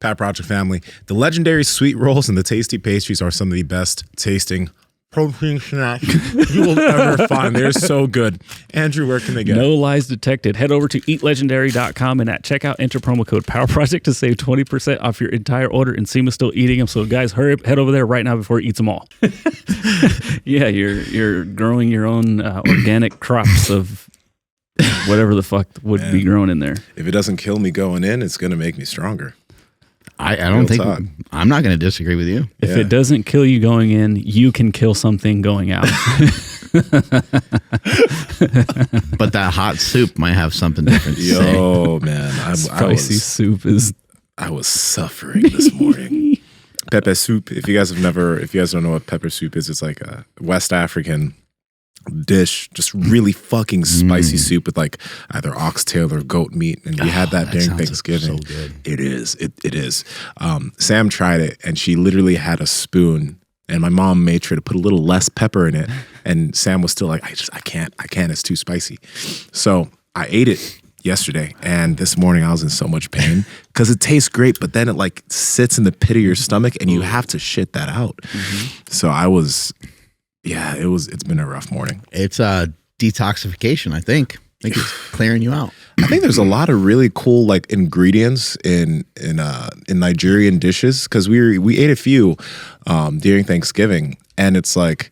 Pat Project family. The legendary sweet rolls and the tasty pastries are some of the best tasting protein snacks you will ever find. They're so good. Andrew, where can they get No lies detected. Head over to eatlegendary.com and at checkout, enter promo code PowerProject to save 20% off your entire order. And Nsima's still eating them. So guys, hurry up, head over there right now before he eats them all. Yeah, you're growing your own organic crops of whatever the fuck would be grown in there. If it doesn't kill me going in, it's going to make me stronger. I don't think I'm not going to disagree with you. If it doesn't kill you going in, you can kill something going out. But that hot soup might have something different to say. Yo, man. Spicy soup is... I was suffering this morning. Pepper soup. If you guys don't know what pepper soup is, it's like a West African dish, just really fucking spicy soup with like either oxtail or goat meat, and we had that during Thanksgiving. So good. It is. Sam tried it, and she literally had a spoon, and my mom made sure to put a little less pepper in it, and Sam was still like, I can't, it's too spicy. So I ate it yesterday, and this morning I was in so much pain because it tastes great, but then it like sits in the pit of your stomach, and you have to shit that out. So I was. Yeah, it's been a rough morning. It's detoxification, I think. I think it's clearing you out. I think there's a lot of really cool like ingredients in Nigerian dishes, because we ate a few during Thanksgiving, and it's like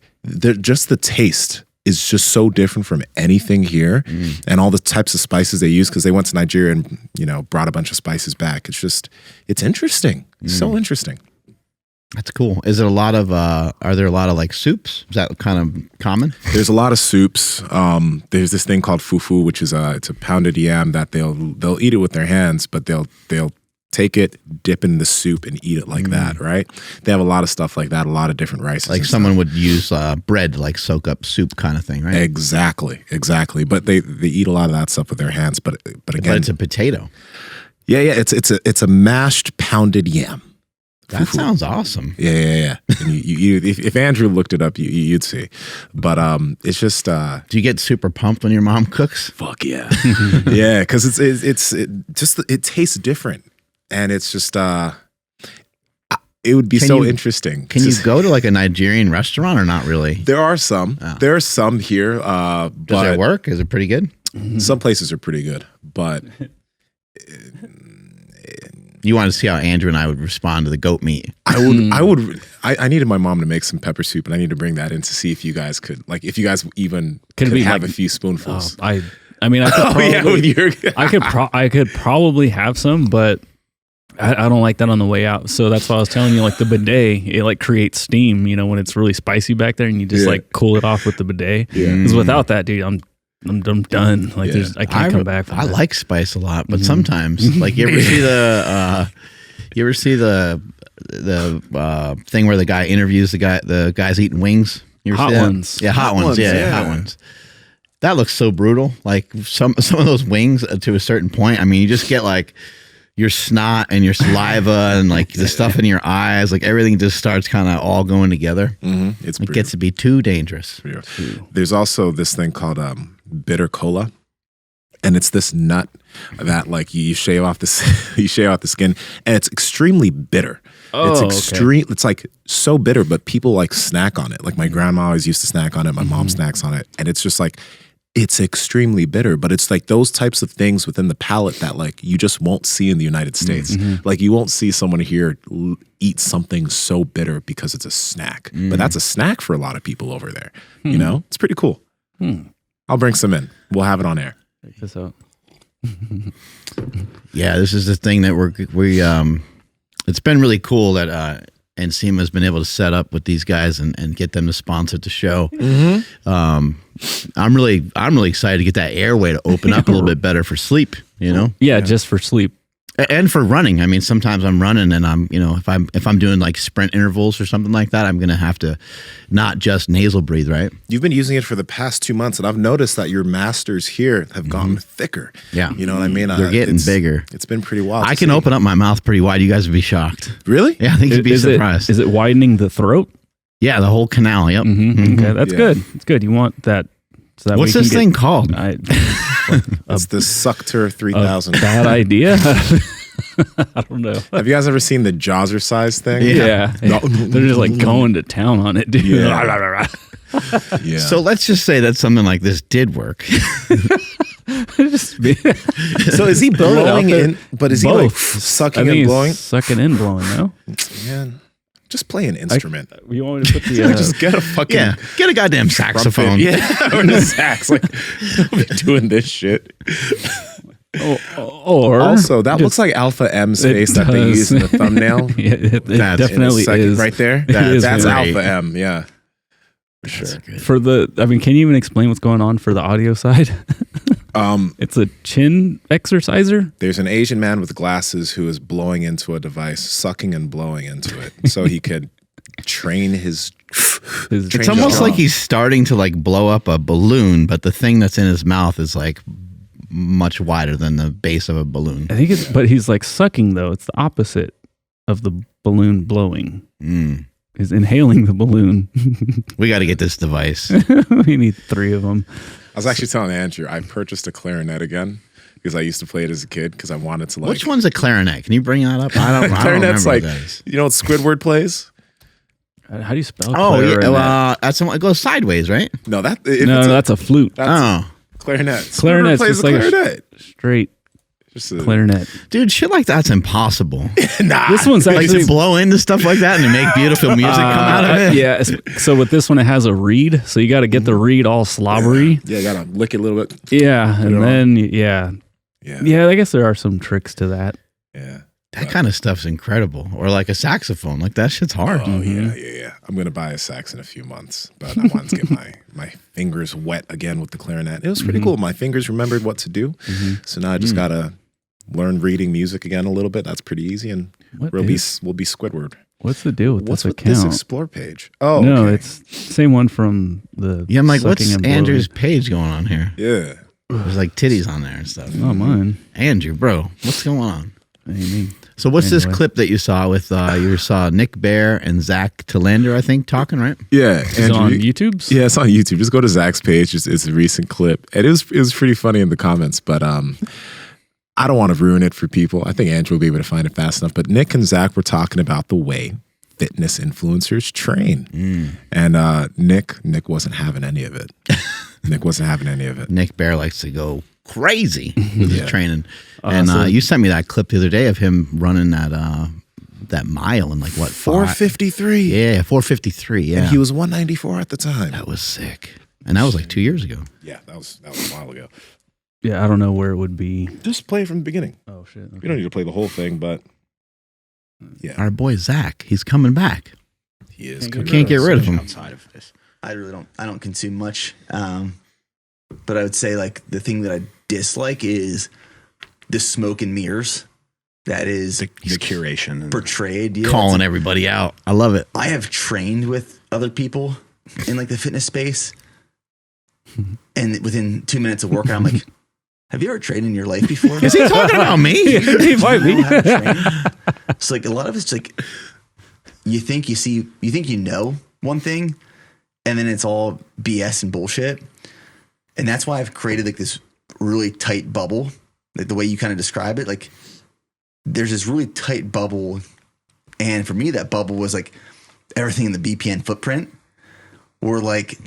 just the taste is just so different from anything here, and all the types of spices they use, because they went to Nigeria and brought a bunch of spices back. It's interesting. So interesting. That's cool. Is it a lot of? Are there a lot of like soups? Is that kind of common? There's a lot of soups. There's this thing called fufu, which is it's a pounded yam that they'll eat it with their hands, but they'll take it, dip it in the soup, and eat it like that. Right? They have a lot of stuff like that. A lot of different rices. Like someone would use bread to like soak up soup, kind of thing, right? Exactly. But they eat a lot of that stuff with their hands. But again, but it's a potato. Yeah. It's a mashed pounded yam. That sounds awesome. Yeah. And you if Andrew looked it up, you'd see. But it's just. Do you get super pumped when your mom cooks? Fuck yeah, yeah, because it tastes different, and it's just it would be interesting. Can you go to like a Nigerian restaurant or not really? There are some. Oh. There are some here. Does it work? Is it pretty good? Some places are pretty good, but. You want to see how Andrew and I would respond to the goat meat. I needed my mom to make some pepper soup, and I need to bring that in to see if you guys could even could have a few spoonfuls. I mean, I could probably have some, but I don't like that on the way out. So that's why I was telling you, like the bidet, it like creates steam, when it's really spicy back there, and you just like cool it off with the bidet. Because without that, dude, I'm done. Like I can't come back from I that. Like spice a lot, but sometimes like you ever see the thing where the guy interviews the guy's eating wings? Hot ones. Yeah, hot ones. Yeah, hot ones. That looks so brutal. Like some of those wings to a certain point. I mean, you just get like your snot and your saliva and like the stuff in your eyes, like everything just starts kind of all going together. It gets to be too dangerous. There's also this thing called bitter cola, and it's this nut that like you shave off the skin, and it's extremely bitter. It's extreme. Okay. It's like so bitter, but people like snack on it. Like my grandma always used to snack on it. My mom snacks on it, and it's just like. It's extremely bitter, but it's like those types of things within the palate that like you just won't see in the United States. Like you won't see someone here eat something so bitter because it's a snack. But that's a snack for a lot of people over there. It's pretty cool. I'll bring some in. We'll have it on air. Check this out. Yeah, this is the thing that we it's been really cool that Nsima has been able to set up with these guys and get them to sponsor the show. I'm really excited to get that airway to open up a little bit better for sleep, Yeah, just for sleep. And for running. I mean, sometimes I'm running and I'm, if I'm doing like sprint intervals or something like that, I'm going to have to not just nasal breathe, right? You've been using it for the past 2 months, and I've noticed that your masters here have gotten thicker. Yeah. You know what I mean? They're getting bigger. It's been pretty wild. I can open up my mouth pretty wide. You guys would be shocked. Really? Yeah, I think you'd be surprised. Is it widening the throat? Yeah, the whole canal. Yep. Okay, that's good. It's good. You want that. So that what's this thing called? It's the Suctor 3000. Bad idea. I don't know. Have you guys ever seen the Jazzercise thing? Yeah. They're just like going to town on it, dude. Yeah. Yeah. So let's just say that something like this did work. So is he blowing in? But is he like sucking and blowing? Sucking and blowing, no? Man, just play an instrument. You want me to put the just get a fucking get a goddamn saxophone. Yeah, or a sax. Like, I'll be doing this shit. Or also, that looks like Alpha M's face that they use in the thumbnail. Yeah, it definitely is right there. That's Alpha M. Yeah, for sure. Can you even explain what's going on for the audio side? It's a chin exerciser. There's an Asian man with glasses who is blowing into a device, sucking and blowing into it, so he could train his. It's almost like he's starting to like blow up a balloon, but the thing that's in his mouth is like much wider than the base of a balloon. I think but he's like sucking though. It's the opposite of the balloon blowing. He's inhaling the balloon. We got to get this device. We need 3 of them. I was actually telling Andrew, I purchased a clarinet again because I used to play it as a kid because I wanted to like. Which one's a clarinet? Can you bring that up? I don't Clarinet's remember like, what that is. you know what Squidward plays? How do you spell? Oh, yeah. It goes sideways, right? No, that's a flute. Clarinet. Clarinet's plays just like clarinet. Straight clarinet. Dude, shit like that's impossible. Nah. This one's Like actually to blow into stuff like that and to make beautiful music come out of it. Yeah. So with this one, it has a reed. So you got to get the reed all slobbery. Yeah, you got to lick it a little bit. Yeah. And then, yeah. I guess there are some tricks to that. Yeah. That kind of stuff's incredible. Or like a saxophone. Like that shit's hard. Oh, yeah. I'm going to buy a sax in a few months, but I wanted to get my fingers wet again with the clarinet. It was pretty cool. My fingers remembered what to do. So now I just got to learn reading music again a little bit. That's pretty easy. And we'll be Squidward. What's the deal with What's this with account? this explore page? Oh, no, okay. it's same one from the. Yeah, I'm like, what's sucking and Andrew's page going on here? Yeah. There's like titties on there and stuff. Oh, mine. Andrew, bro, what's going on? What do you mean? So what's this clip that you saw with you saw Nick Bear and Zack Telander, I think, talking, right? Yeah. It's on YouTube? Yeah, it's on YouTube. Just go to Zack's page. It's a recent clip. And it was pretty funny in the comments, but I don't want to ruin it for people. I think Andrew will be able to find it fast enough. But Nick and Zack were talking about the way fitness influencers train. And Nick wasn't having any of it. Nick Bear likes to go crazy with his training. And you sent me that clip the other day of him running that mile in like what, 4:53. Yeah, 4:53. Yeah, and he was 194 at the time. That was sick, and that was like 2 years ago. Yeah, that was a while ago. Yeah, I don't know where it would be. Just play from the beginning. Oh shit! Okay. You don't need to play the whole thing, but yeah, our boy Zack, he's coming back. He is. Can't get rid of him. Outside of this, I don't consume much. But I would say like the thing that I dislike is the smoke and mirrors that is the curation portrayed. Yeah, calling everybody out. I love it. I have trained with other people in like the fitness space, and within 2 minutes of workout, I'm like, have you ever trained in your life before? Is he talking about me? He might be. It's like a lot of it's like you think you know one thing, and then it's all BS and bullshit. And that's why I've created like this really tight bubble, like the way you kind of describe it. Like there's this really tight bubble. And for me, that bubble was like everything in the BPN footprint, where like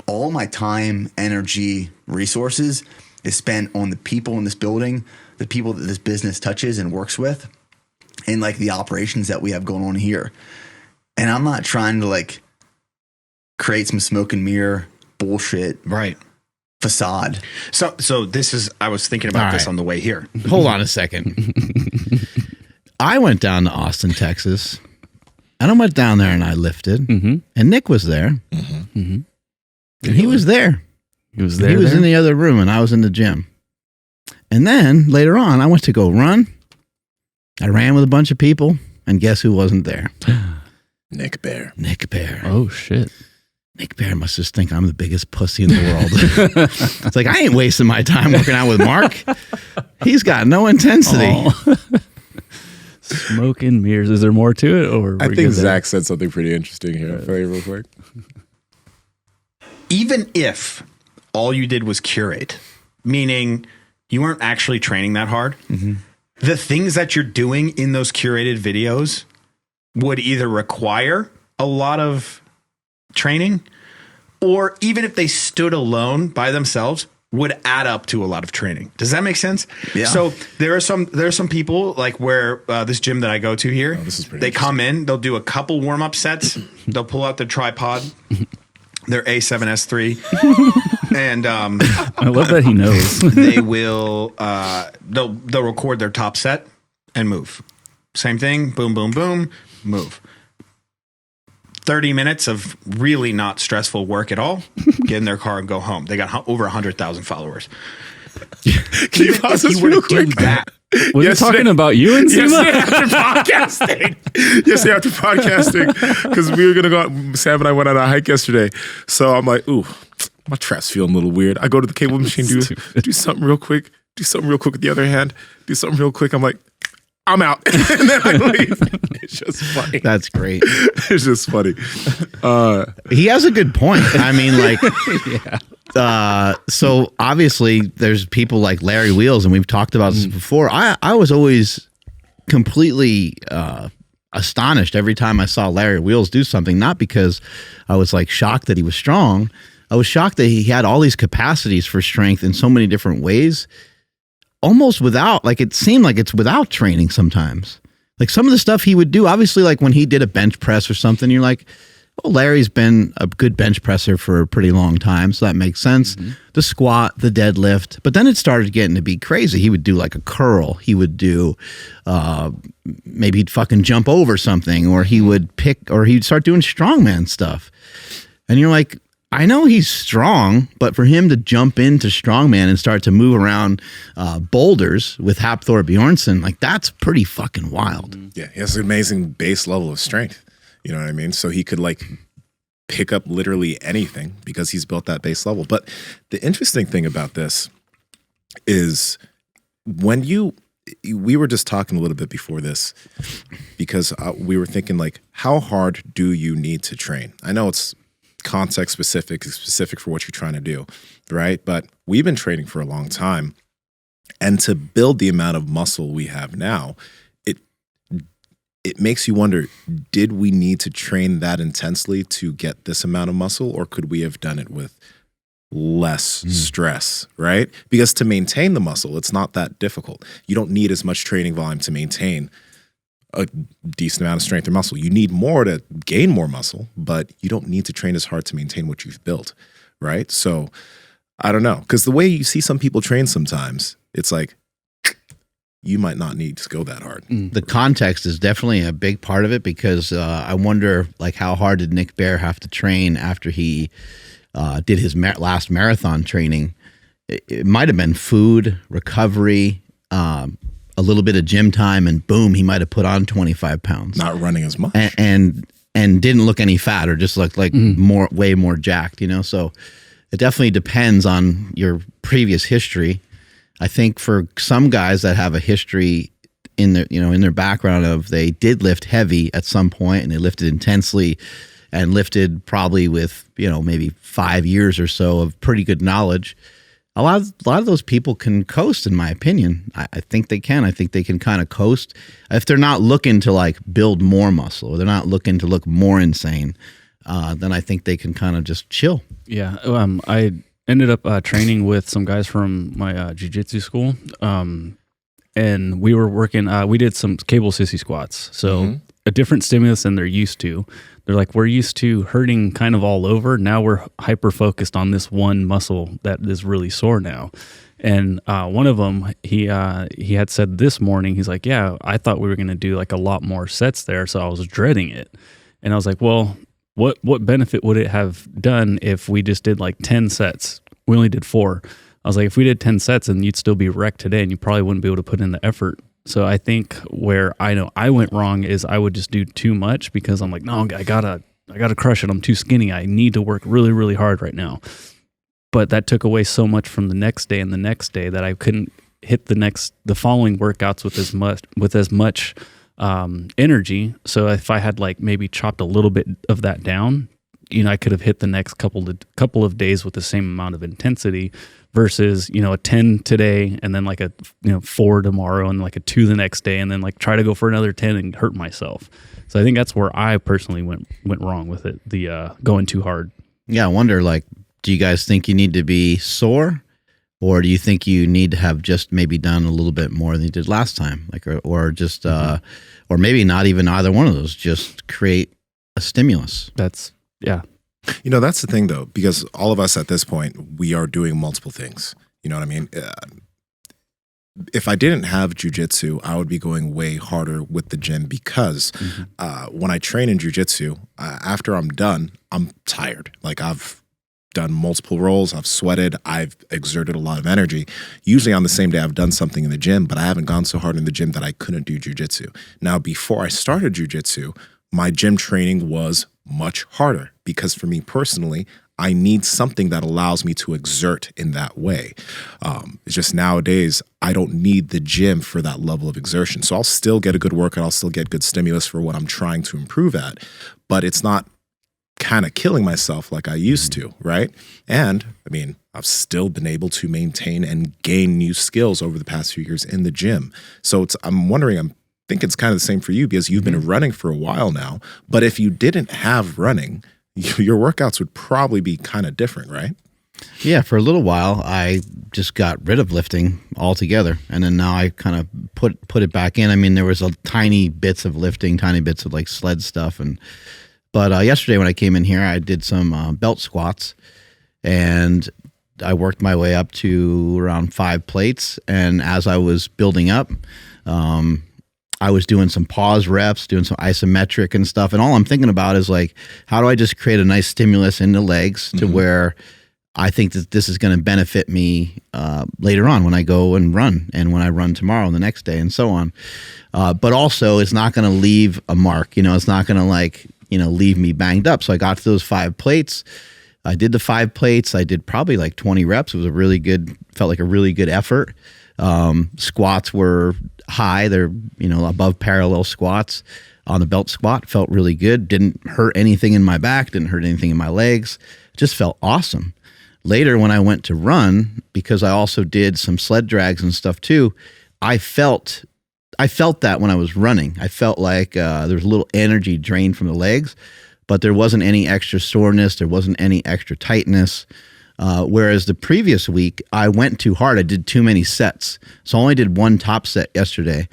all my time, energy, resources is spent on the people in this building, the people that this business touches and works with, and like the operations that we have going on here. And I'm not trying to like create some smoke and mirror bullshit facade. So this is, I was thinking about this on the way here. Hold on a second. I went down to Austin, Texas, and I went down there and I lifted, and Nick was there, and he was there. He was there. He was in the other room, and I was in the gym. And then later on, I went to go run. I ran with a bunch of people, and guess who wasn't there? Nick Bear. Oh shit. Nick Bear must just think I'm the biggest pussy in the world. It's like, I ain't wasting my time working out with Mark. He's got no intensity. Smoke and mirrors. Is there more to it? Or I think Zack said something pretty interesting here. Play real quick. Even if all you did was curate, meaning you weren't actually training that hard, the things that you're doing in those curated videos would either require a lot of training, or even if they stood alone by themselves, would add up to a lot of training. Does that make sense? Yeah. So there are some people like where this gym that I go to here, they come in, they'll do a couple warm-up sets, they'll pull out their tripod, their A7S3, and I love that he knows. they will they'll record their top set and move. Same thing, boom, boom, boom, move. 30 minutes of really not stressful work at all. Get in their car and go home. They got over 100,000 followers. Can you pause this real quick? Was he talking about you, Nsima? Yesterday after podcasting, because we were gonna go out. Sam and I went on a hike yesterday, so I'm like, ooh, my trap's feeling a little weird. I go to the cable machine, do something real quick, with the other hand, do something real quick. I'm like, I'm out, and then I leave. It's just funny. That's great. It's just funny. He has a good point. I mean, like, so obviously there's people like Larry Wheels, and we've talked about this before. I was always completely astonished every time I saw Larry Wheels do something, not because I was like shocked that he was strong. I was shocked that he had all these capacities for strength in so many different ways, almost without, like, it seemed like it's without training sometimes. Like some of the stuff he would do, obviously, like when he did a bench press or something, you're like, well, Larry's been a good bench presser for a pretty long time, so that makes sense. The squat, the deadlift, but then it started getting to be crazy. He would do like a curl. He would do, maybe he'd fucking jump over something, or he would he'd start doing strongman stuff. And you're like, I know he's strong, but for him to jump into strongman and start to move around boulders with Hafthor Bjornsson, like that's pretty fucking wild. Yeah, he has an amazing base level of strength. You know what I mean? So he could like pick up literally anything because he's built that base level. But the interesting thing about this is when we were just talking a little bit before this, because we were thinking like, how hard do you need to train? I know it's context specific, specific for what you're trying to do, right? But we've been training for a long time, and to build the amount of muscle we have now, it makes you wonder, did we need to train that intensely to get this amount of muscle, or could we have done it with less stress, right? Because to maintain the muscle, it's not that difficult. You don't need as much training volume to maintain a decent amount of strength or muscle. You need more to gain more muscle, but you don't need to train as hard to maintain what you've built, right? So I don't know, because the way you see some people train sometimes, it's like, you might not need to go that hard. The context is definitely a big part of it, because I wonder, like, how hard did Nick Bear have to train after he did his last marathon training? It might have been food, recovery, a little bit of gym time, and boom, he might have put on 25 pounds. Not running as much. And didn't look any fat, or just looked like way more jacked, you know? So it definitely depends on your previous history. I think for some guys that have a history in their background of they did lift heavy at some point, and they lifted intensely and lifted probably with, maybe 5 years or so of pretty good knowledge. A lot of those people can coast, in my opinion. I think they can. I think they can kind of coast if they're not looking to like build more muscle, or they're not looking to look more insane. Then I think they can kind of just chill. Yeah. I ended up training with some guys from my jiu-jitsu school. And we were working, we did some cable sissy squats. So a different stimulus than they're used to. They're like, we're used to hurting kind of all over. Now we're hyper focused on this one muscle that is really sore now. And one of them, he had said this morning, he's like, yeah, I thought we were going to do like a lot more sets there. So I was dreading it. And I was like, well, what benefit would it have done if we just did like 10 sets? We only did 4. I was like, if we did 10 sets, and you'd still be wrecked today, and you probably wouldn't be able to put in the effort. So I think where I know I went wrong is I would just do too much, because I'm like, no, I gotta crush it. I'm too skinny. I need to work really, really hard right now. But that took away so much from the next day and the next day that I couldn't hit the following workouts with as much energy. So if I had like maybe chopped a little bit of that down, I could have hit the next couple of days with the same amount of intensity versus, a 10 today and then like a, 4 tomorrow and like a 2 the next day and then like try to go for another 10 and hurt myself. So I think that's where I personally went wrong with it, the going too hard. Yeah, I wonder, like, do you guys think you need to be sore, or do you think you need to have just maybe done a little bit more than you did last time, like, or just, or maybe not even either one of those, just create a stimulus? That's That's the thing though, because all of us at this point, we are doing multiple things. You know what I mean? If I didn't have jiu-jitsu, I would be going way harder with the gym because when I train in jiu-jitsu, after I'm done, I'm tired. Like I've done multiple rolls, I've sweated, I've exerted a lot of energy. Usually on the same day, I've done something in the gym, but I haven't gone so hard in the gym that I couldn't do jiu-jitsu. Now, before I started jiu-jitsu, my gym training was much harder because for me personally, I need something that allows me to exert in that way. It's just nowadays, I don't need the gym for that level of exertion. So I'll still get a good workout. I'll still get good stimulus for what I'm trying to improve at, but it's not kind of killing myself like I used to, right? And I mean, I've still been able to maintain and gain new skills over the past few years in the gym. So I'm wondering, I think it's kind of the same for you because you've been running for a while now, but if you didn't have running, your workouts would probably be kind of different, right? Yeah, for a little while, I just got rid of lifting altogether, and then now I kind of put it back in. I mean, there was tiny bits of lifting, tiny bits of like sled stuff, but yesterday when I came in here, I did some belt squats, and I worked my way up to around 5 plates, and as I was building up, I was doing some pause reps, doing some isometric and stuff. And all I'm thinking about is like, how do I just create a nice stimulus in the legs to where I think that this is going to benefit me later on when I go and run and when I run tomorrow and the next day and so on. But also it's not going to leave a mark, it's not going to leave me banged up. So I got to those 5 plates. I did the 5 plates. I did probably like 20 reps. It was felt like a really good effort. Squats were high. They're, above parallel squats on the belt squat. Felt really good. Didn't hurt anything in my back. Didn't hurt anything in my legs. Just felt awesome. Later, when I went to run, because I also did some sled drags and stuff too, I felt that when I was running. I felt like there was a little energy drained from the legs, but there wasn't any extra soreness. There wasn't any extra tightness. Whereas the previous week, I went too hard. I did too many sets. So I only did 1 top set yesterday.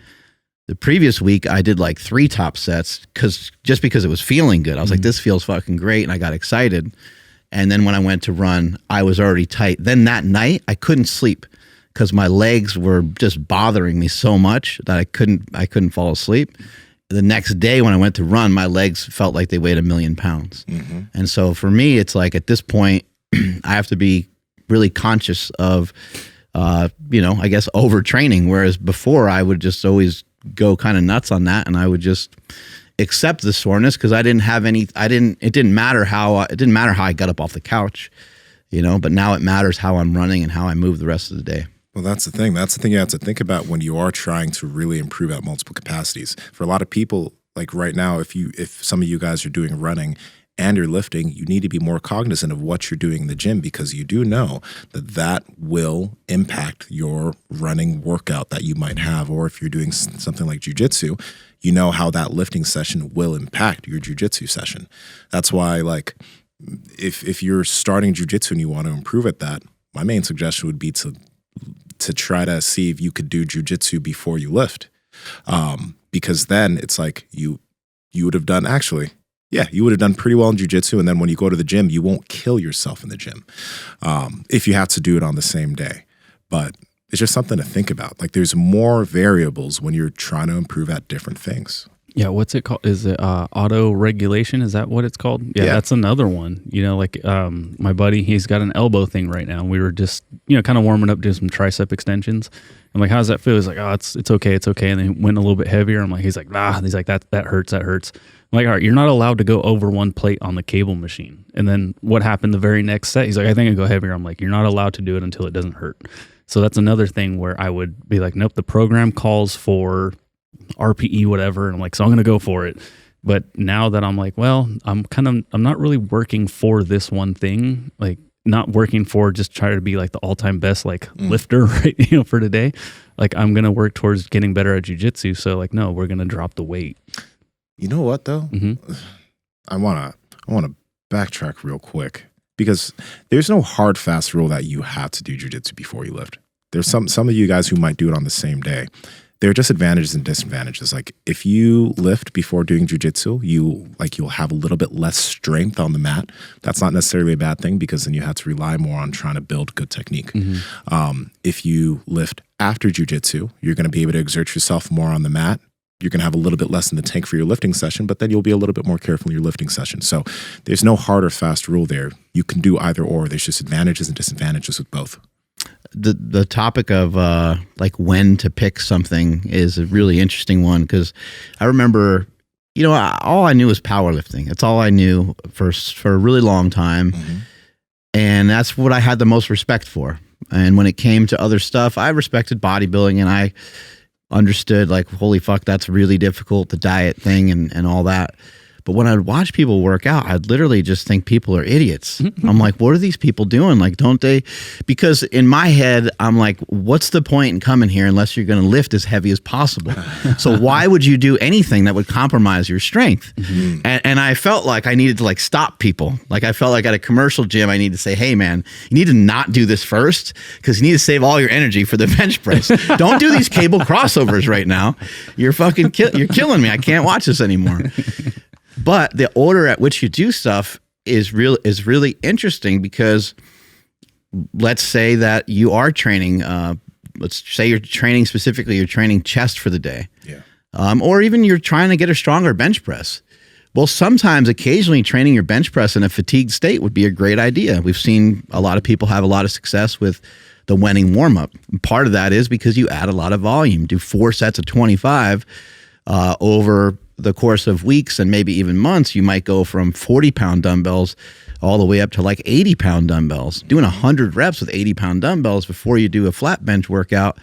The previous week, I did like 3 top sets because it was feeling good. I was like, this feels fucking great. And I got excited. And then when I went to run, I was already tight. Then that night, I couldn't sleep because my legs were just bothering me so much that I couldn't fall asleep. The next day when I went to run, my legs felt like they weighed 1,000,000 pounds. And so for me, it's like at this point, I have to be really conscious of, I guess overtraining. Whereas before I would just always go kind of nuts on that. And I would just accept the soreness because it didn't matter how I got up off the couch, but now it matters how I'm running and how I move the rest of the day. Well, that's the thing. That's the thing you have to think about when you are trying to really improve at multiple capacities. For a lot of people, like right now, if some of you guys are doing running and you're lifting, you need to be more cognizant of what you're doing in the gym because you do know that will impact your running workout that you might have. Or if you're doing something like jiu-jitsu, you know how that lifting session will impact your jiu-jitsu session. That's why, like, if you're starting jiu-jitsu and you want to improve at that, my main suggestion would be to try to see if you could do jiu-jitsu before you lift. Because then it's like you would have done you would have done pretty well in jiu-jitsu, and then when you go to the gym, you won't kill yourself in the gym if you have to do it on the same day. But it's just something to think about. Like there's more variables when you're trying to improve at different things. Yeah, what's it called? Is it auto regulation? Is that what it's called? Yeah, that's another one. My buddy, he's got an elbow thing right now. We were just, kind of warming up, doing some tricep extensions. I'm like, how does that feel? He's like, oh, it's okay. And then he went a little bit heavier. I'm like, he's like, that hurts. I'm like, all right, you're not allowed to go over 1 plate on the cable machine. And then what happened the very next set? He's like, I think I go heavier. I'm like, you're not allowed to do it until it doesn't hurt. So that's another thing where I would be like, nope, the program calls for RPE, whatever. And I'm like, so I'm going to go for it. But now that I'm like, well, I'm not really working for this one thing. Like not working for just try to be like the all-time best like lifter, right? You know, for today. Like I'm going to work towards getting better at jiu-jitsu. So like, no, we're going to drop the weight. You know what though? Mm-hmm. I want to backtrack real quick because there's no hard fast rule that you have to do jiu-jitsu before you lift. There's some of you guys who might do it on the same day. There are just advantages and disadvantages. Like if you lift before doing jiu-jitsu, you'll have a little bit less strength on the mat. That's not necessarily a bad thing because then you have to rely more on trying to build good technique. If you lift after jiu-jitsu, you're going to be able to exert yourself more on the mat. You're going to have a little bit less in the tank for your lifting session, but then you'll be a little bit more careful in your lifting session. So there's no hard or fast rule there. You can do either or. There's just advantages and disadvantages with both. The topic of like when to pick something is a really interesting one because I remember, you know, all I knew was powerlifting. It's all I knew for a really long time. And that's what I had the most respect for. And when it came to other stuff, I respected bodybuilding and I understood like, holy fuck, that's really difficult, the diet thing and all that. But when I'd watch people work out, I'd literally just think people are idiots. I'm like, what are these people doing? Like, don't they? Because in my head, I'm like, what's the point in coming here unless you're going to lift as heavy as possible? So why would you do anything that would compromise your strength? And I felt like I needed to like stop people. Like I felt like at a commercial gym, I need to say, hey man, you need to not do this first because you need to save all your energy for the bench press. Don't do these cable crossovers right now. You're fucking you're killing me. I can't watch this anymore. But the order at which you do stuff is really interesting because let's say that you are training, let's say you're training specifically, you're training chest for the day. Or even you're trying to get a stronger bench press. Well, sometimes occasionally training your bench press in a fatigued state would be a great idea. We've seen a lot of people have a lot of success with the Wenning warm-up. And part of that is because you add a lot of volume. Do 4 sets of 25 over the course of weeks and maybe even months. You might go from 40-pound dumbbells all the way up to like 80-pound dumbbells. Doing 100 reps with 80-pound dumbbells before you do a flat bench workout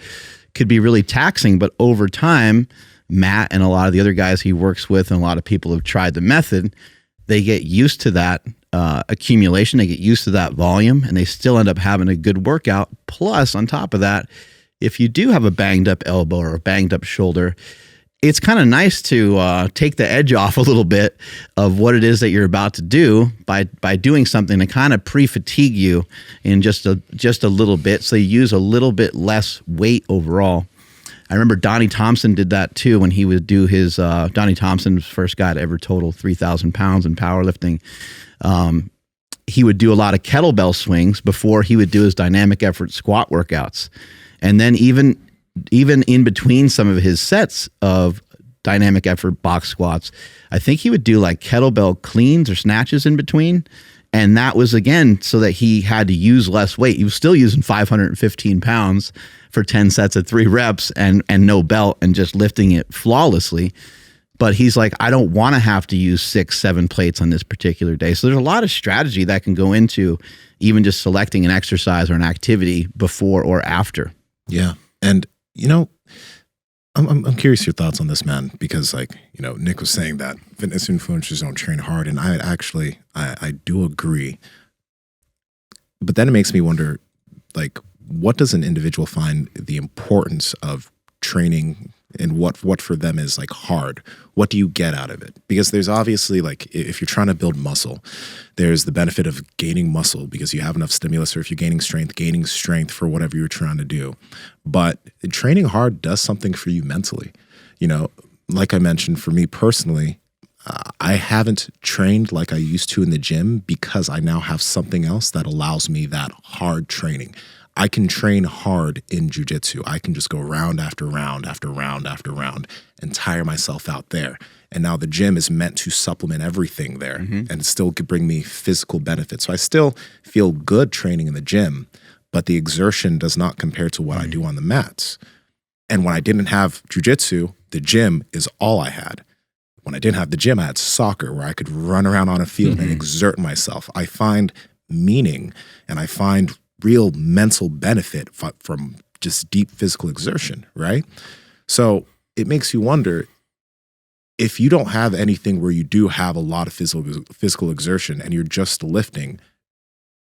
could be really taxing, but over time, Matt and a lot of the other guys he works with and a lot of people who've tried the method, they get used to that accumulation, they get used to that volume, and they still end up having a good workout. Plus, on top of that, if you do have a banged up elbow or a banged up shoulder, it's kind of nice to take the edge off a little bit of what it is that you're about to do by doing something to kind of pre-fatigue you in just a little bit, so you use a little bit less weight overall. I remember Donnie Thompson did that too when he would do his Donnie Thompson's first guy to ever total 3,000 pounds in powerlifting. He would do a lot of kettlebell swings before he would do his dynamic effort squat workouts, and then even in between some of his sets of dynamic effort box squats, I think he would do like kettlebell cleans or snatches in between. And that was, again, so that he had to use less weight. He was still using 515 pounds for 10 sets of 3 reps and no belt and just lifting it flawlessly. But he's like, I don't want to have to use 6-7 plates on this particular day. So there's a lot of strategy that can go into even just selecting an exercise or an activity before or after. Yeah. And you know, I'm curious your thoughts on this, man, because like, you know, Nick was saying that fitness influencers don't train hard. And I do agree. But then it makes me wonder, like, what does an individual find the importance of training and what for them is like hard? What do you get out of it? Because there's obviously, like, if you're trying to build muscle, there's the benefit of gaining muscle because you have enough stimulus, or if you're gaining strength for whatever you're trying to do. But training hard does something for you mentally. You know, like I mentioned, for me personally, I haven't trained like I used to in the gym because I now have something else that allows me that hard training. I can train hard in jiu-jitsu. I can just go round after round after round after round and tire myself out there. And now the gym is meant to supplement everything there and still could bring me physical benefits. So I still feel good training in the gym, but the exertion does not compare to what I do on the mats. And when I didn't have jiu-jitsu, the gym is all I had. When I didn't have the gym, I had soccer where I could run around on a field and exert myself. I find meaning and I find real mental benefit from just deep physical exertion, right? So it makes you wonder, if you don't have anything where you do have a lot of physical exertion and you're just lifting,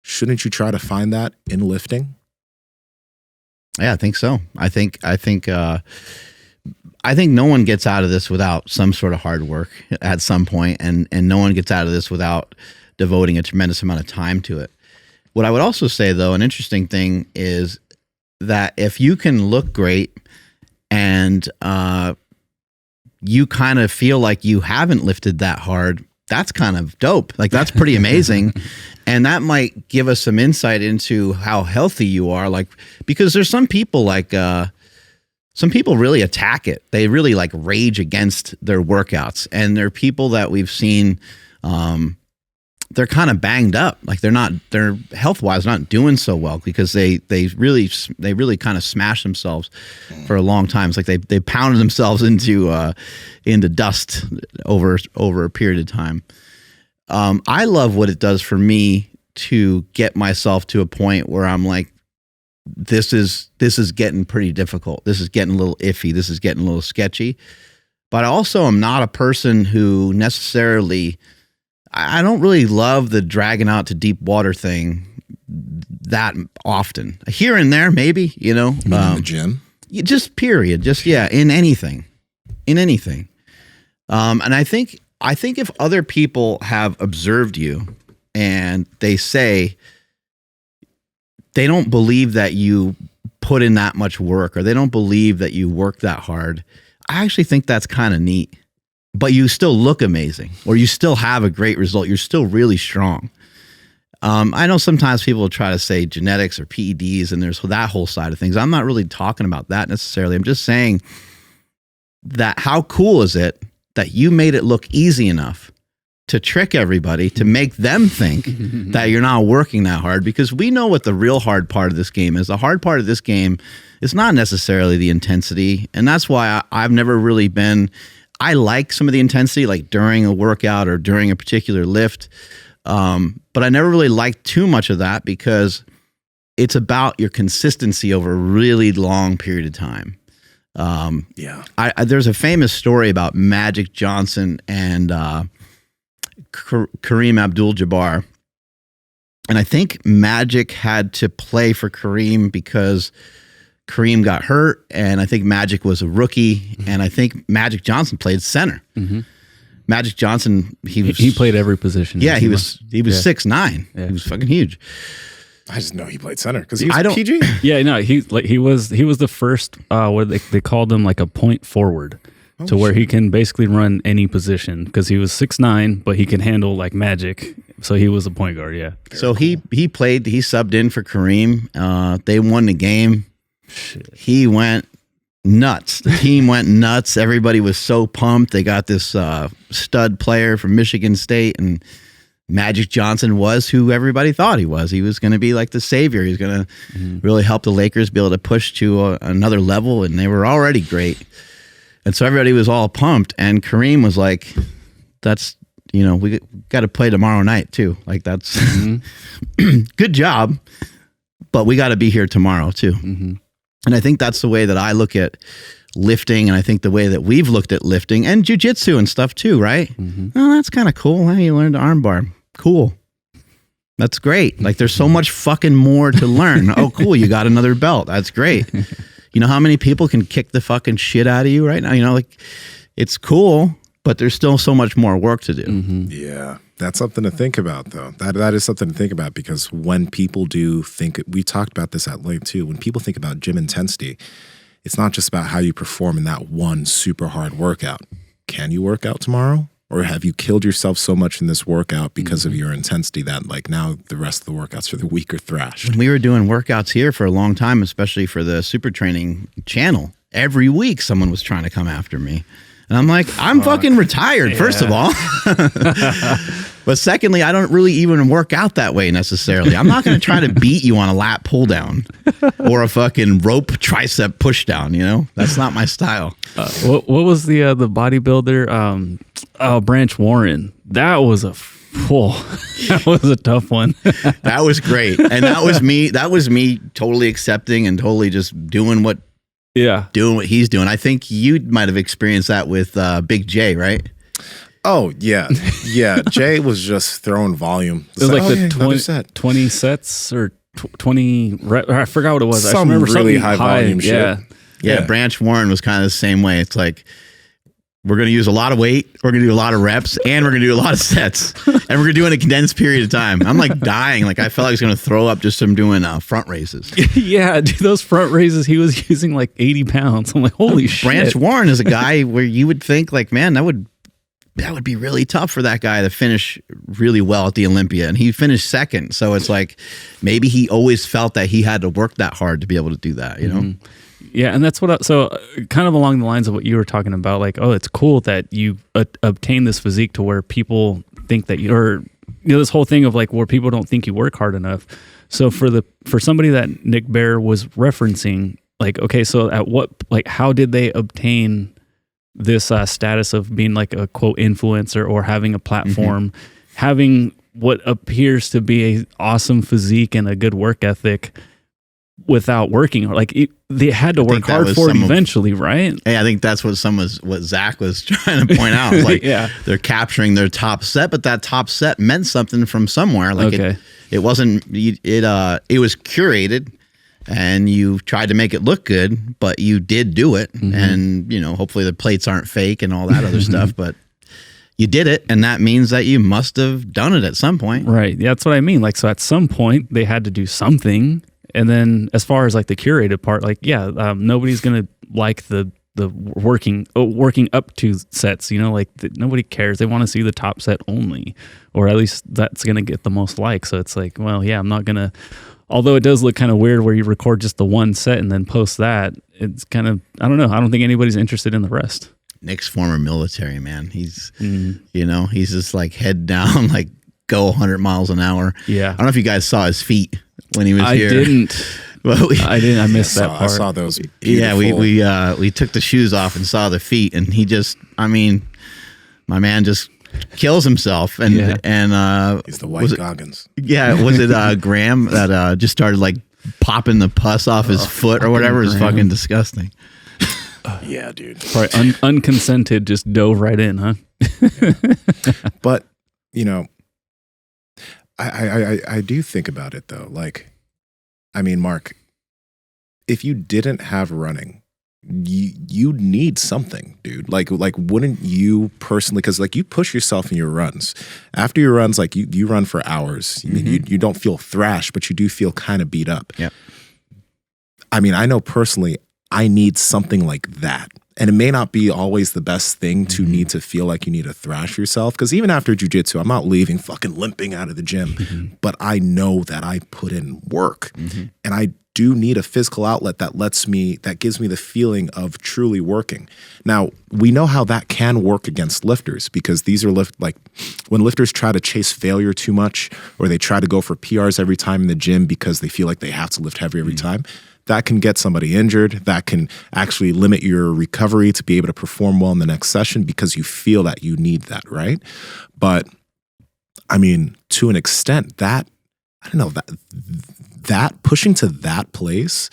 shouldn't you try to find that in lifting? Yeah, I think so. I think no one gets out of this without some sort of hard work at some point, and no one gets out of this without devoting a tremendous amount of time to it. What I would also say, though, an interesting thing is that if you can look great and you kind of feel like you haven't lifted that hard, that's kind of dope. Like, that's pretty amazing. And that might give us some insight into how healthy you are. Like, because there's some people like, some people really attack it. They really like rage against their workouts. And there are people that we've seen, they're kind of banged up. Like, they're health-wise not doing so well because they really kind of smash themselves for a long time. It's like they pounded themselves into dust over a period of time. I love what it does for me to get myself to a point where I'm like, this is getting pretty difficult. This is getting a little iffy. This is getting a little sketchy. But I also am not a person who necessarily, I don't really love the dragging out to deep water thing that often. Here and there, maybe, you know. You mean in the gym? Just period. Just, yeah, in anything. And I think if other people have observed you and they say they don't believe that you put in that much work, or they don't believe that you work that hard, I actually think that's kind of neat. But you still look amazing, or you still have a great result. You're still really strong. I know sometimes people will try to say genetics or PEDs, and there's that whole side of things. I'm not really talking about that necessarily. I'm just saying that how cool is it that you made it look easy enough to trick everybody, to make them think that you're not working that hard, because we know what the real hard part of this game is. The hard part of this game is not necessarily the intensity, and that's why I've never really been... I like some of the intensity, like during a workout or during a particular lift, but I never really liked too much of that because it's about your consistency over a really long period of time. There's a famous story about Magic Johnson and Kareem Abdul-Jabbar, and I think Magic had to play for Kareem because Kareem got hurt, and I think Magic was a rookie, and I think Magic Johnson played center. Mm-hmm. Magic Johnson, he played every position. Yeah, he was 6'9". Yeah. He was fucking huge. I just know he played center because he was PG. Yeah, no, he was the first. What they called him, like a point forward, to where he can basically run any position because he was 6'9", but he can handle like Magic. So he was a point guard. Yeah. So he played. He subbed in for Kareem. They won the game. Shit. He went nuts. The team went nuts. Everybody was so pumped. They got this stud player from Michigan State, and Magic Johnson was who everybody thought he was. He was going to be like the savior. He was going to really help the Lakers be able to push to another level, and they were already great. And so everybody was all pumped, and Kareem was like, that's, you know, we got to play tomorrow night too. Like, that's good job, but we got to be here tomorrow too. Mm-hmm. And I think that's the way that I look at lifting, and I think the way that we've looked at lifting and jiu-jitsu and stuff too, right? Mm-hmm. Oh, that's kind of cool. Hey, you learned to armbar. Cool. That's great. Like, there's so much fucking more to learn. Oh, cool. You got another belt. That's great. You know how many people can kick the fucking shit out of you right now? You know, like, it's cool, but there's still so much more work to do. Mm-hmm. Yeah. That's something to think about, though. That is something to think about, because when people do think, we talked about this at length too, when people think about gym intensity, it's not just about how you perform in that one super hard workout. Can you work out tomorrow? Or have you killed yourself so much in this workout because of your intensity that, like, now the rest of the workouts for the week are thrashed? We were doing workouts here for a long time, especially for the Super Training channel. Every week someone was trying to come after me. And I'm like, I'm fucking retired, first of all. But secondly, I don't really even work out that way necessarily. I'm not going to try to beat you on a lat pull down or a fucking rope tricep push down, you know? That's not my style. What was the bodybuilder? Branch Warren. That was that was a tough one. That was great. And that was me totally accepting and totally just doing what he's doing. I think you might have experienced that with Big J, right? Oh yeah, yeah. Jay was just throwing volume. It was like the another set. 20 sets or 20. I forgot what it was. I Some remember really something high volume yeah. shit. Yeah, Branch Warren was kind of the same way. It's like, we're going to use a lot of weight, we're going to do a lot of reps, and we're going to do a lot of sets. And we're going to do it in a condensed period of time. I'm like dying. Like I felt like I was going to throw up just from doing front raises. Yeah, dude, those front raises, he was using like 80 pounds. I'm like, holy shit. Branch Warren is a guy where you would think like, man, that would be really tough for that guy to finish really well at the Olympia. And he finished second. So it's like, maybe he always felt that he had to work that hard to be able to do that, you know? Yeah, and that's what. So, kind of along the lines of what you were talking about, like, oh, it's cool that you obtain this physique to where people think that this whole thing of like where people don't think you work hard enough. So for somebody that Nick Bear was referencing, like, okay, so how did they obtain this status of being like a quote influencer or having a platform, having what appears to be a awesome physique and a good work ethic without working? Like they had to work hard for it eventually, right? Hey, I think that's what Zack was trying to point out. Like, yeah, they're capturing their top set, but that top set meant something from somewhere. Like it wasn't. It was curated, and you tried to make it look good, but you did do it, and hopefully the plates aren't fake and all that other stuff, but you did it, and that means that you must have done it at some point, right? Yeah, that's what I mean. Like, so at some point they had to do something. And then as far as like the curated part, like, nobody's going to like the working up to sets, nobody cares. They want to see the top set only, or at least that's going to get the most likes. So it's like, well, yeah, I'm not going to, although it does look kind of weird where you record just the one set and then post that. It's kind of, I don't know. I don't think anybody's interested in the rest. Nick's former military, man. He's, he's just like head down, like go 100 miles an hour. Yeah. I don't know if you guys saw his feet when he was here. I didn't. I missed that part. I saw those. Yeah, we took the shoes off and saw the feet, and he just, my man just kills himself, and he's the white Goggins. Yeah, was it Graham that just started like popping the pus off his foot or whatever? It's fucking disgusting. Yeah, dude. Probably unconsented, just dove right in, huh? But I do think about it though. Like, Mark, if you didn't have running, you need something, dude. Like wouldn't you personally? Because like you push yourself in your runs. After your runs, like you run for hours. You don't feel thrashed, but you do feel kind of beat up. Yeah. I know personally, I need something like that. And it may not be always the best thing to need to feel like you need to thrash yourself. Because even after jiu-jitsu, I'm not leaving fucking limping out of the gym. But I know that I put in work. And I do need a physical outlet that gives me the feeling of truly working. Now, we know how that can work against lifters, because these are when lifters try to chase failure too much, or they try to go for PRs every time in the gym because they feel like they have to lift heavy every time. That can get somebody injured. That can actually limit your recovery to be able to perform well in the next session because you feel that you need that, right? But to an extent, that pushing to that place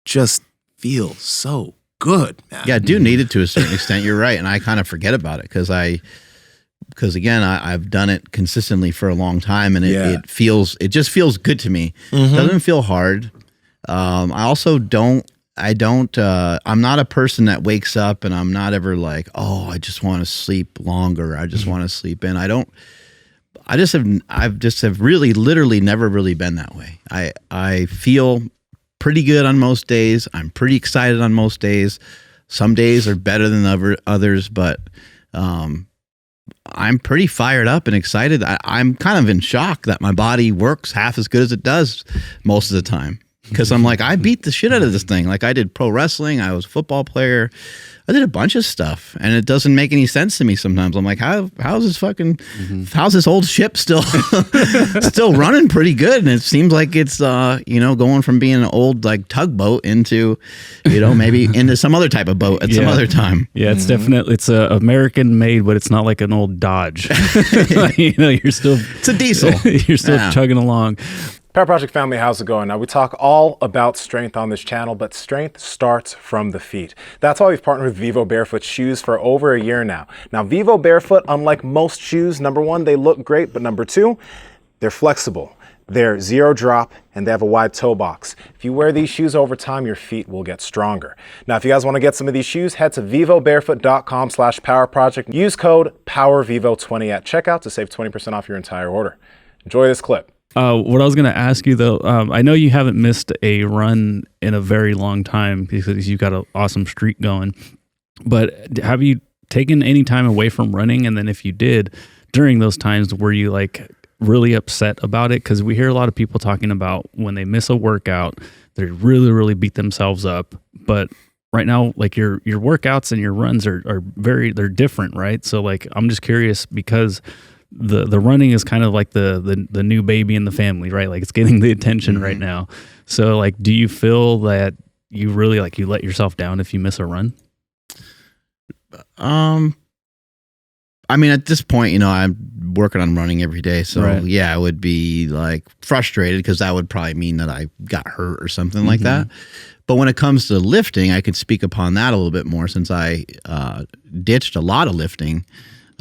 just feels so good, man. Yeah, I do need it to a certain extent. You're right, and I kind of forget about it because again, I've done it consistently for a long time, and it just feels good to me. It doesn't feel hard. I also I'm not a person that wakes up and I'm not ever like, oh, I just want to sleep longer. I just want to sleep in. I've just have really literally never really been that way. I feel pretty good on most days. I'm pretty excited on most days. Some days are better than others, but, I'm pretty fired up and excited. I'm kind of in shock that my body works half as good as it does most of the time. Because I'm like, I beat the shit out of this thing. Like I did pro wrestling. I was a football player. I did a bunch of stuff, and it doesn't make any sense to me sometimes. I'm like, how's this old ship still running pretty good? And it seems like it's going from being an old like tugboat into maybe into some other type of boat at some other time. Yeah, it's definitely it's American made, but it's not like an old Dodge. You're still it's a diesel. You're still chugging along. Power Project family, how's it going? Now, we talk all about strength on this channel, but strength starts from the feet. That's why we've partnered with Vivo Barefoot shoes for over a year now. Now, Vivo Barefoot, unlike most shoes, number one, they look great, but number two, they're flexible. They're zero drop and they have a wide toe box. If you wear these shoes over time, your feet will get stronger. Now, if you guys want to get some of these shoes, head to vivobarefoot.com/powerproject. Use code POWERVIVO20 at checkout to save 20% off your entire order. Enjoy this clip. What I was going to ask you though, I know you haven't missed a run in a very long time because you've got an awesome streak going, but have you taken any time away from running? And then if you did, during those times, were you like really upset about it? Because we hear a lot of people talking about when they miss a workout, they really, really beat themselves up. But right now, like your workouts and your runs are they're different, right? So like, I'm just curious because the running is kind of like the new baby in the family, right? Like it's getting the attention right now. So like, do you feel that you really like you let yourself down if you miss a run? I mean, at this point, you know, I'm working on running every day. So yeah, I would be like frustrated because that would probably mean that I got hurt or something like that. But when it comes to lifting, I could speak upon that a little bit more since I ditched a lot of lifting.